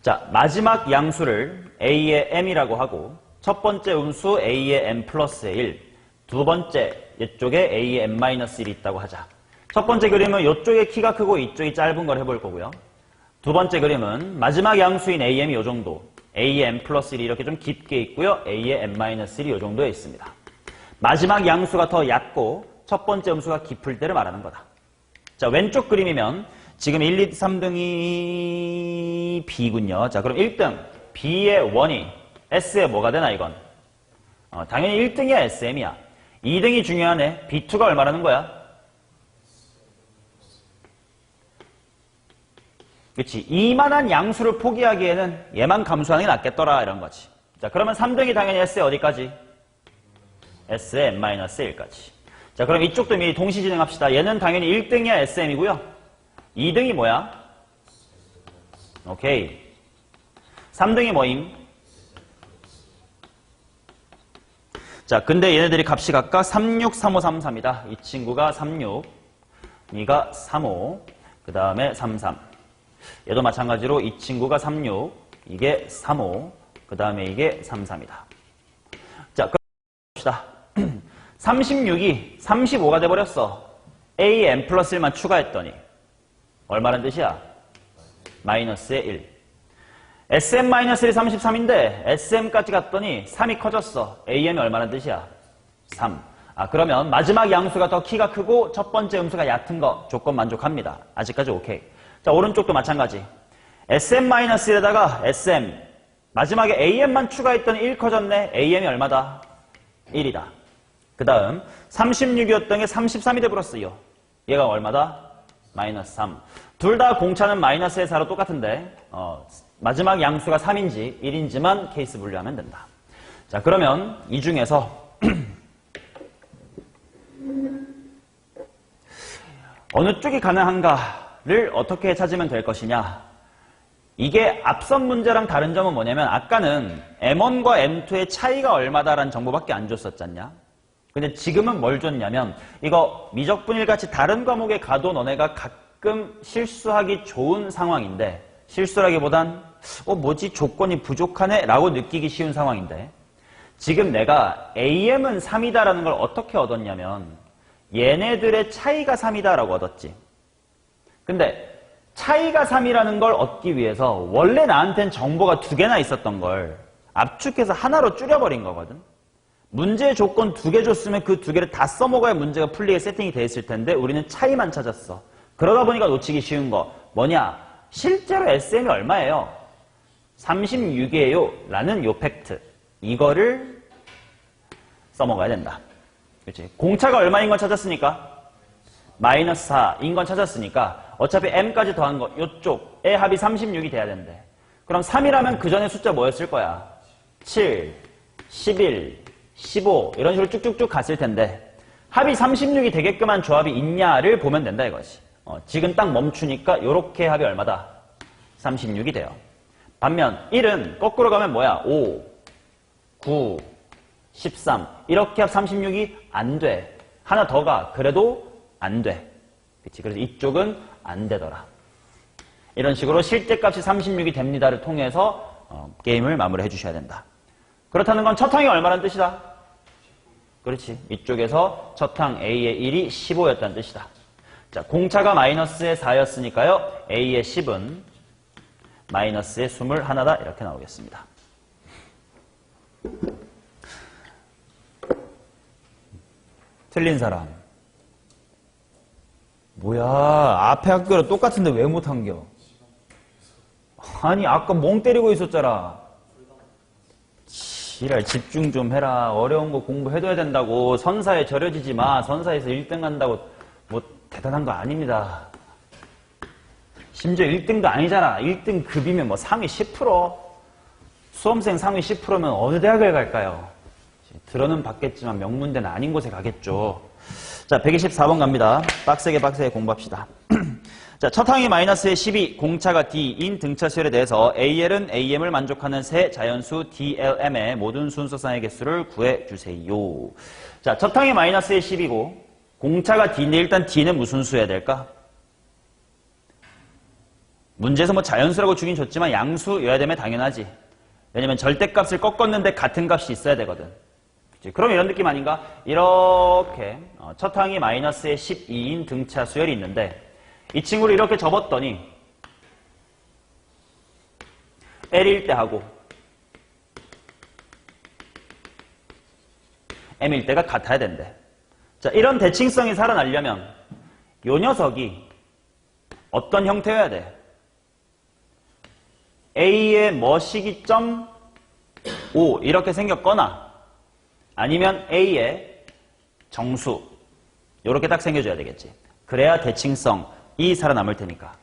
자, 마지막 양수를 a의 m이라고 하고 첫 번째 음수 a의 m 플러스 1, 두 번째 이쪽에 a의 m 마이너스 1이 있다고 하자. 첫 번째 그림은 이쪽에 키가 크고 이쪽이 짧은 걸 해볼 거고요. 두 번째 그림은 마지막 양수인 am이 이 정도, a의 m 플러스 1이 이렇게 좀 깊게 있고요. a의 m 마이너스 1이 이 정도에 있습니다. 마지막 양수가 더 얕고 첫 번째 음수가 깊을 때를 말하는 거다. 자, 왼쪽 그림이면 지금 1, 2, 3등이 b군요. 자, 그럼 1등 b의 1이 S에 뭐가 되나 이건? 당연히 1등이야 SM이야. 2등이 중요하네. B2가 얼마라는 거야? 그렇지. 이만한 양수를 포기하기에는 얘만 감수하는 게 낫겠더라 이런 거지. 자, 그러면 3등이 당연히 S에 어디까지? S에 n-1까지. 자, 그럼 이쪽도 미리 동시 진행합시다. 얘는 당연히 1등이야 SM이고요. 2등이 뭐야? 오케이. 3등이 뭐임? 자, 근데 얘네들이 값이 각각 36, 35, 33이다. 이 친구가 36, 얘가 35, 그 다음에 33. 얘도 마찬가지로 이 친구가 36, 이게 35, 그 다음에 이게 33이다. 자, 그럼 봅시다. 36이 35가 돼버렸어. A에 n 플러스 1만 추가했더니 얼마란 뜻이야? 마이너스의 1. SM-1이 33인데 SM까지 갔더니 3이 커졌어. AM이 얼마란 뜻이야? 3. 그러면 마지막 양수가 더 키가 크고 첫 번째 음수가 얕은 거 조건 만족합니다. 아직까지 오케이. 자, 오른쪽도 마찬가지. SM-1에다가 SM 마지막에 AM만 추가했더니 1 커졌네. AM이 얼마다? 1이다. 그 다음 36이었던 게 33이 돼버렸어요. 얘가 얼마다? 마이너스 3. 둘 다 공차는 마이너스의 4로 똑같은데 마지막 양수가 3인지 1인지만 케이스 분류하면 된다. 자, 그러면 이 중에서 어느 쪽이 가능한가를 어떻게 찾으면 될 것이냐. 이게 앞선 문제랑 다른 점은 뭐냐면 아까는 M1과 M2의 차이가 얼마다라는 정보밖에 안 줬었잖냐. 근데 지금은 뭘 줬냐면 이거 미적분일같이 다른 과목에 가도 너네가 가끔 실수하기 좋은 상황인데 실수라기보단 뭐지 조건이 부족하네 라고 느끼기 쉬운 상황인데 지금 내가 AM은 3이다라는 걸 어떻게 얻었냐면 얘네들의 차이가 3이다 라고 얻었지. 근데 차이가 3이라는 걸 얻기 위해서 원래 나한텐 정보가 2개나 있었던 걸 압축해서 하나로 줄여버린 거거든. 문제의 조건 2개 줬으면 그 2개를 다 써먹어야 문제가 풀리게 세팅이 돼 있을 텐데 우리는 차이만 찾았어. 그러다 보니까 놓치기 쉬운 거 뭐냐? 실제로 SM이 얼마예요? 36이에요 라는 요 팩트. 이거를 써먹어야 된다. 그렇지? 공차가 얼마인 건 찾았으니까 마이너스 4인 건 찾았으니까 어차피 m까지 더한 거 요쪽의 합이 36이 돼야 된대. 그럼 3이라면 그 전에 숫자 뭐였을 거야? 7, 11, 15 이런 식으로 쭉쭉쭉 갔을 텐데 합이 36이 되게끔 한 조합이 있냐를 보면 된다 이거지. 지금 딱 멈추니까 요렇게 합이 얼마다? 36이 돼요. 반면 1은 거꾸로 가면 뭐야? 5, 9, 13 이렇게 합 36이 안 돼. 하나 더 가. 그래도 안 돼. 그치? 그래서 이쪽은 안 되더라. 이런 식으로 실제값이 36이 됩니다를 통해서 게임을 마무리해 주셔야 된다. 그렇다는 건 첫 항이 얼마란 뜻이다? 그렇지. 이쪽에서 첫 항 A의 1이 15였다는 뜻이다. 자, 공차가 마이너스의 4였으니까요. A의 10은 마이너스의 21다. 이렇게 나오겠습니다. 틀린 사람. 뭐야, 앞에 학교랑 똑같은데 왜 못한겨? 아니, 아까 멍 때리고 있었잖아. 지랄, 집중 좀 해라. 어려운 거 공부해둬야 된다고. 선사에 절여지지 마. 선사에서 1등 한다고 뭐 대단한 거 아닙니다. 심지어 1등도 아니잖아. 1등 급이면 뭐 상위 10%? 수험생 상위 10%면 어느 대학을 갈까요? 들어는 받겠지만 명문대는 아닌 곳에 가겠죠. 자, 124번 갑니다. 빡세게 공부합시다. 자, 첫 항이 마이너스의 12, 공차가 D인 등차 수열에 대해서 AL은 AM을 만족하는 세 자연수 DLM의 모든 순서상의 개수를 구해주세요. 자, 첫 항이 마이너스의 10이고 공차가 D인데 일단 D는 무슨 수여야 될까? 문제에서 뭐 자연수라고 주긴 줬지만 양수여야 되면 당연하지. 왜냐면 절대값을 꺾었는데 같은 값이 있어야 되거든. 그럼 이런 느낌 아닌가? 이렇게 첫 항이 마이너스의 12인 등차 수열이 있는데 이 친구를 이렇게 접었더니 L일 때 하고 M일 때가 같아야 된대. 자, 이런 대칭성이 살아나려면 이 녀석이 어떤 형태여야 돼? A의 뭐 시기점 5 이렇게 생겼거나 아니면 A의 정수 이렇게 딱 생겨줘야 되겠지. 그래야 대칭성이 살아남을 테니까.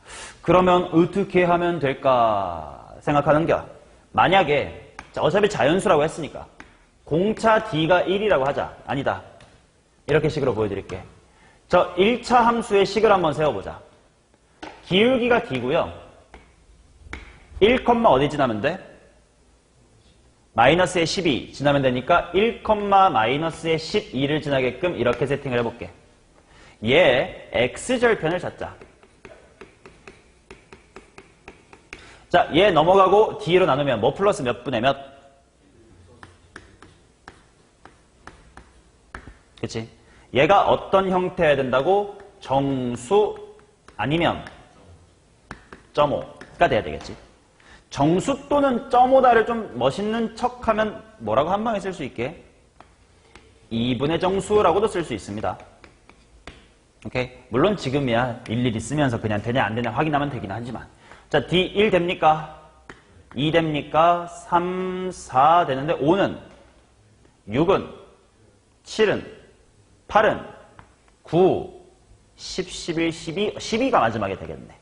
그러면 어떻게 하면 될까 생각하는 겨. 만약에 어차피 자연수라고 했으니까 공차 D가 1이라고 하자. 아니다. 이렇게 식으로 보여드릴게. 저 1차 함수의 식을 한번 세워보자. 기울기가 D고요. 1, 어디 지나면 돼? 마이너스의 12 지나면 되니까 1, 마이너스의 12를 지나게끔 이렇게 세팅을 해볼게. 얘 x절편을 찾자. 자, 얘 넘어가고 D로 나누면 뭐 플러스 몇 분의 몇? 그치? 얘가 어떤 형태여야 된다고? 정수 아니면 0.5가 돼야 되겠지. 정수 또는 0.5다를 좀 멋있는 척하면 뭐라고 한 방에 쓸 수 있게? 2분의 정수라고도 쓸 수 있습니다. 오케이? 물론 지금이야 일일이 쓰면서 그냥 되냐 안 되냐 확인하면 되긴 하지만. 자, D 1 됩니까? 2 됩니까? 3, 4 되는데 5는 6은 7은 8은 9, 10, 11, 12, 12가 마지막에 되겠네.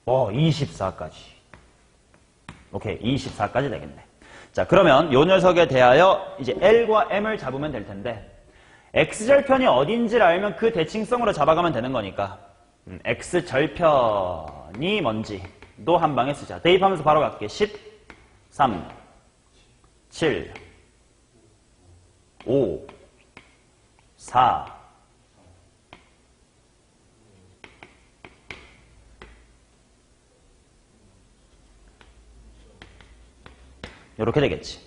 24까지. 오케이, 24까지 되겠네. 자, 그러면 요 녀석에 대하여 이제 L과 M을 잡으면 될 텐데 X절편이 어딘지를 알면 그 대칭성으로 잡아가면 되는 거니까 X절편이 뭔지도 한 방에 쓰자. 대입하면서 바로 갈게. 10, 3, 7, 5, 4, 이렇게 되겠지.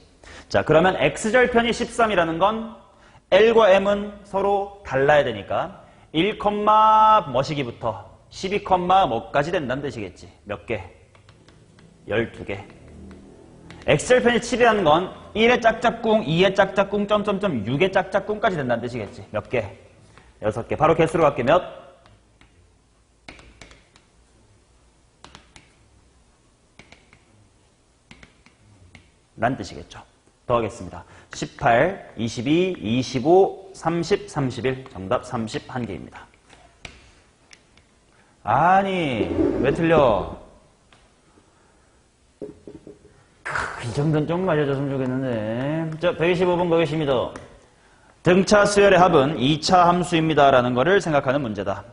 자, 그러면 X절편이 13이라는 건 L과 M은 서로 달라야 되니까 1, 뭐시기부터 12, 뭐까지 된다는 뜻이겠지. 몇 개? 12개. X절편이 7이라는 건 1의 짝짝꿍, 2의 짝짝꿍, 점점점 6의 짝짝꿍까지 된다는 뜻이겠지. 몇 개? 6개. 바로 개수로 갈게. 몇? 란 뜻이겠죠. 더하겠습니다. 18, 22, 25, 30, 31. 정답 31개입니다. 아니, 왜 틀려? 이 정도는 좀 맞아줬으면 좋겠는데. 자, 125번 가겠습니다. 등차 수열의 합은 2차 함수입니다. 라는 거를 생각하는 문제다.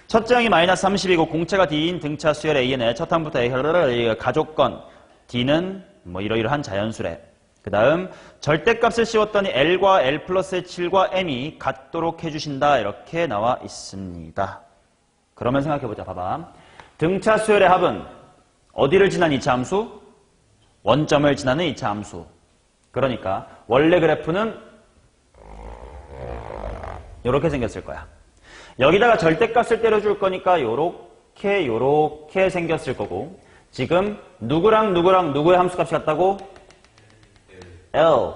첫째 항이 마이너스 30이고 공차가 D인 등차 수열 A의 첫 항부터 A가 가족건, D는 뭐 이러이러한 자연수래. 그 다음 절대값을 씌웠더니 L과 L 플러스 7과 M이 같도록 해주신다. 이렇게 나와 있습니다. 그러면 생각해보자. 봐봐. 등차 수열의 합은 어디를 지난 2차 함수? 원점을 지나는 2차 함수. 그러니까 원래 그래프는 이렇게 생겼을 거야. 여기다가 절대값을 때려줄 거니까 요렇게 생겼을 거고, 지금 누구랑 누구의 함수값이 같다고? L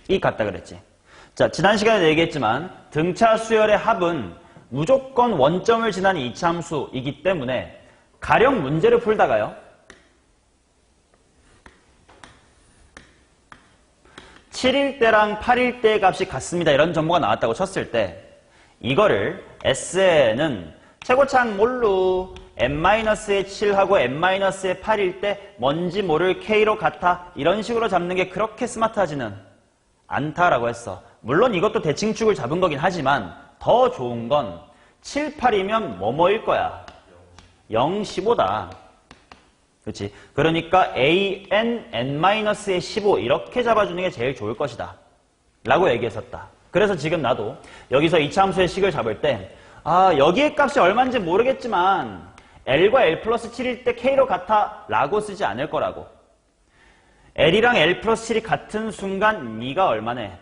이 같다 그랬지. 자, 지난 시간에 얘기했지만 등차 수열의 합은 무조건 원점을 지난 2차 함수이기 때문에 가령 문제를 풀다가요, 7일 때랑 8일 때의 값이 같습니다. 이런 정보가 나왔다고 쳤을 때 이거를 S에는 최고차항 뭘로 n-의 7하고 n-의 8일 때 뭔지 모를 K로 같아. 이런 식으로 잡는 게 그렇게 스마트하지는 않다라고 했어. 물론 이것도 대칭축을 잡은 거긴 하지만 더 좋은 건 7, 8이면 뭐뭐일 거야. 0, 15다. 그렇지? 그러니까 AN, n-의 15 이렇게 잡아주는 게 제일 좋을 것이다. 라고 얘기했었다. 그래서 지금 나도 여기서 이차 함수의 식을 잡을 때 여기의 값이 얼마인지 모르겠지만 L과 L 플러스 7일 때 K로 같아 라고 쓰지 않을 거라고. L이랑 L 플러스 7이 같은 순간 네가 얼마네?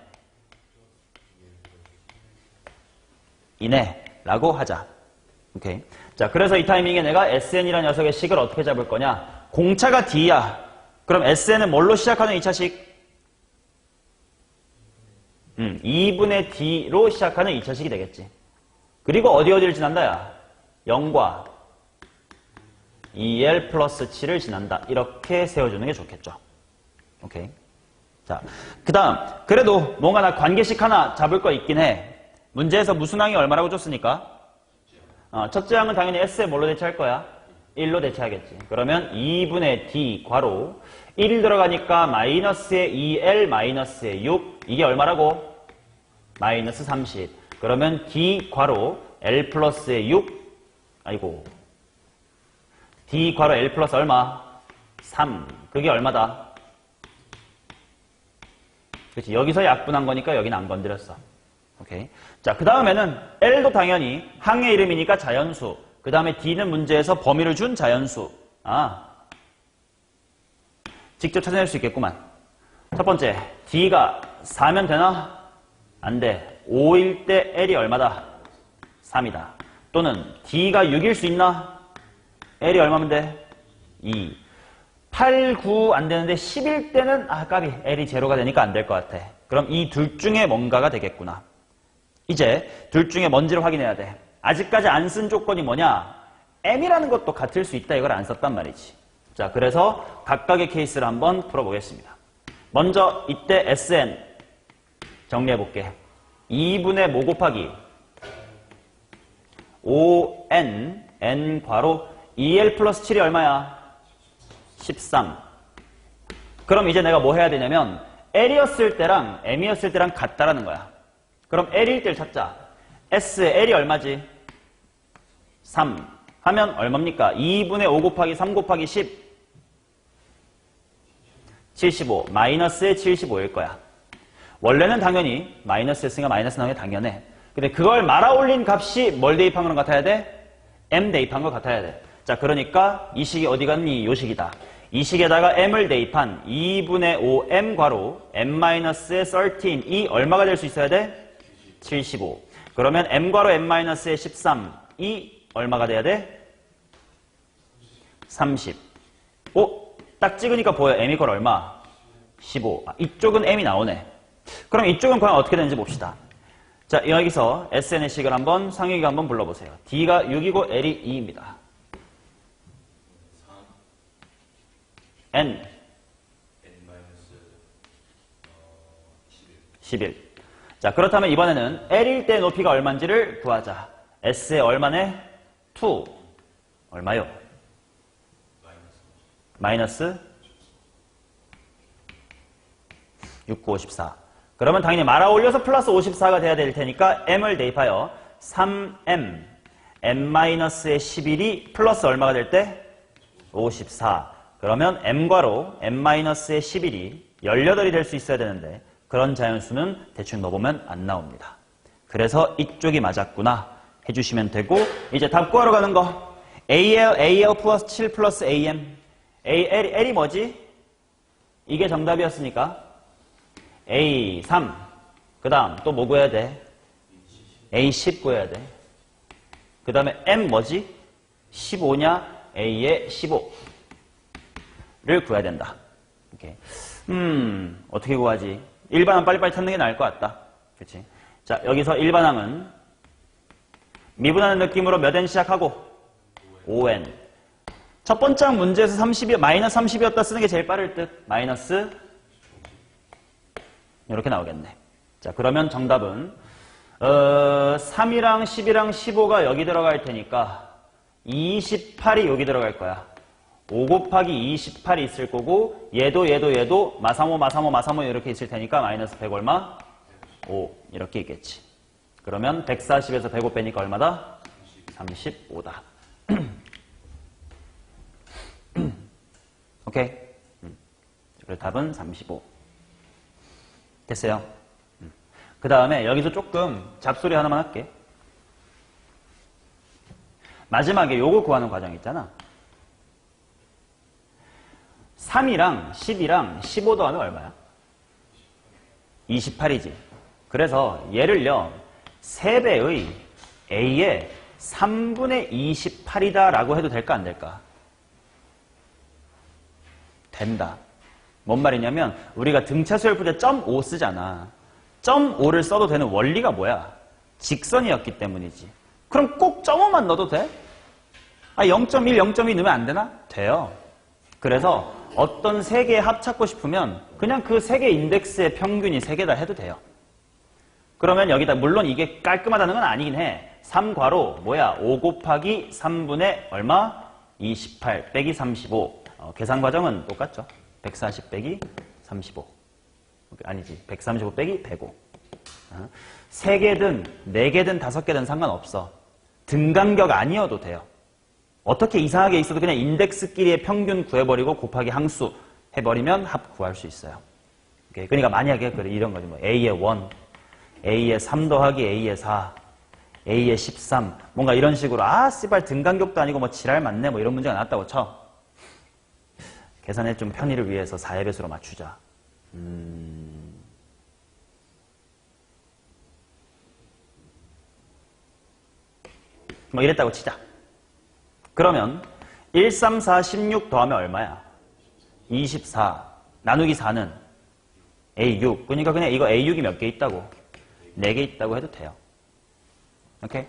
이네 라고 하자. 오케이. 자, 그래서 이 타이밍에 내가 SN이라는 녀석의 식을 어떻게 잡을 거냐? 공차가 D야. 그럼 SN은 뭘로 시작하는 2차식? 2분의 D로 시작하는 2차식이 되겠지. 그리고 어디를 지난다야? 0과 2L 플러스 7을 지난다. 이렇게 세워주는 게 좋겠죠. 오케이. 자, 그 다음. 그래도 뭔가 나 관계식 하나 잡을 거 있긴 해. 문제에서 무순항이 얼마라고 줬으니까? 첫째 항은 당연히 S에 뭘로 대체할 거야? 1로 대체하겠지. 그러면 2분의 D 괄호 1 들어가니까 마이너스의 2L 마이너스의 6. 이게 얼마라고? 마이너스 30. 그러면 D 괄호 L 플러스의 6. 아이고. D 괄호 L 플러스 얼마? 3. 그게 얼마다? 그렇지. 여기서 약분한 거니까 여기는 안 건드렸어. 오케이. 자, 그 다음에는 L도 당연히 항의 이름이니까 자연수. 그 다음에 D는 문제에서 범위를 준 자연수. 직접 찾아낼 수 있겠구만. 첫 번째, D가 4면 되나? 안 돼. 5일 때 L이 얼마다? 3이다. 또는 D가 6일 수 있나? L이 얼마면 돼? 2. 8, 9 안 되는데 10일 때는 까비. L이 제로가 되니까 안 될 것 같아. 그럼 이 둘 중에 뭔가가 되겠구나. 이제 둘 중에 뭔지를 확인해야 돼. 아직까지 안 쓴 조건이 뭐냐? M이라는 것도 같을 수 있다. 이걸 안 썼단 말이지. 자, 그래서 각각의 케이스를 한번 풀어보겠습니다. 먼저 이때 SN 정리해볼게. 2분의 뭐 곱하기 5N N 괄호 2L 플러스 7이 얼마야? 13. 그럼 이제 내가 뭐 해야 되냐면 L이었을 때랑 M이었을 때랑 같다라는 거야. 그럼 L일 때를 찾자. S, L이 얼마지? 3 하면 얼마입니까? 2분의 5 곱하기 3 곱하기 10 75 마이너스의 75일 거야. 원래는 당연히 마이너스 했으니까 마이너스 나오는 게 당연해. 근데 그걸 말아 올린 값이 뭘 대입한 거랑 같아야 돼? M 대입한 거 같아야 돼. 자, 그러니까 이 식이 어디 갔니? 요 식이다. 이 식에다가 M을 대입한 2분의 5M 괄호 M-의 13 이 얼마가 될 수 있어야 돼? 75. 그러면 M 괄호 M-의 13 이 얼마가 돼야 돼? 30. 딱 찍으니까 보여. M 이퀄 얼마? 15. 이쪽은 M이 나오네. 그럼 이쪽은 과연 어떻게 되는지 봅시다. 자, 여기서 SN의 식을 한번 상위가 한번 불러보세요. D가 6이고 L이 2입니다. N 11. 자, 그렇다면 이번에는 L일 때 높이가 얼마인지를 구하자. S의 얼마네? 2. 얼마요? 마이너스 6, 9, 54. 그러면 당연히 말아 올려서 플러스 54가 돼야 될 테니까 M을 대입하여 3M M-의 11이 플러스 얼마가 될 때? 54. 그러면 M괄호 M-의 11이 18이 될 수 있어야 되는데 그런 자연수는 대충 넣어보면 안 나옵니다. 그래서 이쪽이 맞았구나 해주시면 되고 이제 답 구하러 가는 거 AL 플러스 7 플러스 AM L이 뭐지? 이게 정답이었으니까 A3 그 다음 또 뭐 구해야 돼? A10 구해야 돼. 그 다음에 M 뭐지? 15냐? A의 15를 구해야 된다. 오케이. 어떻게 구하지? 일반항 빨리빨리 찾는 게 나을 것 같다. 그치? 자, 여기서 일반항은 미분하는 느낌으로 몇 N 시작하고 5N. 첫 번째 항 문제에서 30이, 마이너스 30이었다 쓰는 게 제일 빠를 듯. 마이너스 이렇게 나오겠네. 자, 그러면 정답은 3이랑 10이랑 15가 여기 들어갈 테니까 28이 여기 들어갈 거야. 5 곱하기 28이 있을 거고 얘도 마사모 이렇게 있을 테니까 마이너스 100 얼마? 5 이렇게 있겠지. 그러면 140에서 105 빼니까 얼마다? 35다. 오케이. 그래서 답은 35. 됐어요. 그 다음에 여기서 조금 잡소리 하나만 할게. 마지막에 요거 구하는 과정 있잖아. 3이랑 10이랑 15 더하면 얼마야? 28이지. 그래서 얘를요 3배의 A의 3분의 28이다 라고 해도 될까 안 될까? 된다. 뭔 말이냐면 우리가 등차수열 풀 때 0.5 쓰잖아. 0.5를 써도 되는 원리가 뭐야? 직선이었기 때문이지. 그럼 꼭 0.5만 넣어도 돼? 아, 0.1, 0.2 넣으면 안 되나? 돼요. 그래서 어떤 세 개 합 찾고 싶으면 그냥 그 세 개 인덱스의 평균이 세 개다 해도 돼요. 그러면 여기다 물론 이게 깔끔하다는 건 아니긴 해. 3괄호 뭐야? 5 곱하기 3분의 얼마? 28 빼기 35. 계산 과정은 똑같죠. 140 빼기 35. 아니지. 135 빼기 105. 3개든 4개든 5개든 상관없어. 등간격 아니어도 돼요. 어떻게 이상하게 있어도 그냥 인덱스끼리의 평균 구해버리고 곱하기 항수 해버리면 합 구할 수 있어요. 오케이. 그러니까 만약에 그래 이런 거지. 뭐 A의 1, A의 3 더하기 A의 4, A의 13 뭔가 이런 식으로 아 씨발 등간격도 아니고 뭐 지랄 맞네 뭐 이런 문제가 나왔다고 쳐. 계산의 좀 편의를 위해서 4의 배수로 맞추자. 뭐 이랬다고 치자. 그러면 1, 3, 4, 16 더하면 얼마야? 24. 나누기 4는 A6. 그러니까 그냥 이거 A6이 몇 개 있다고? 4개 있다고 해도 돼요. 오케이?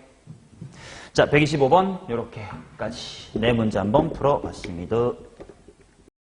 자, 125번 요렇게까지 네 문제 한번 풀어봤습니다.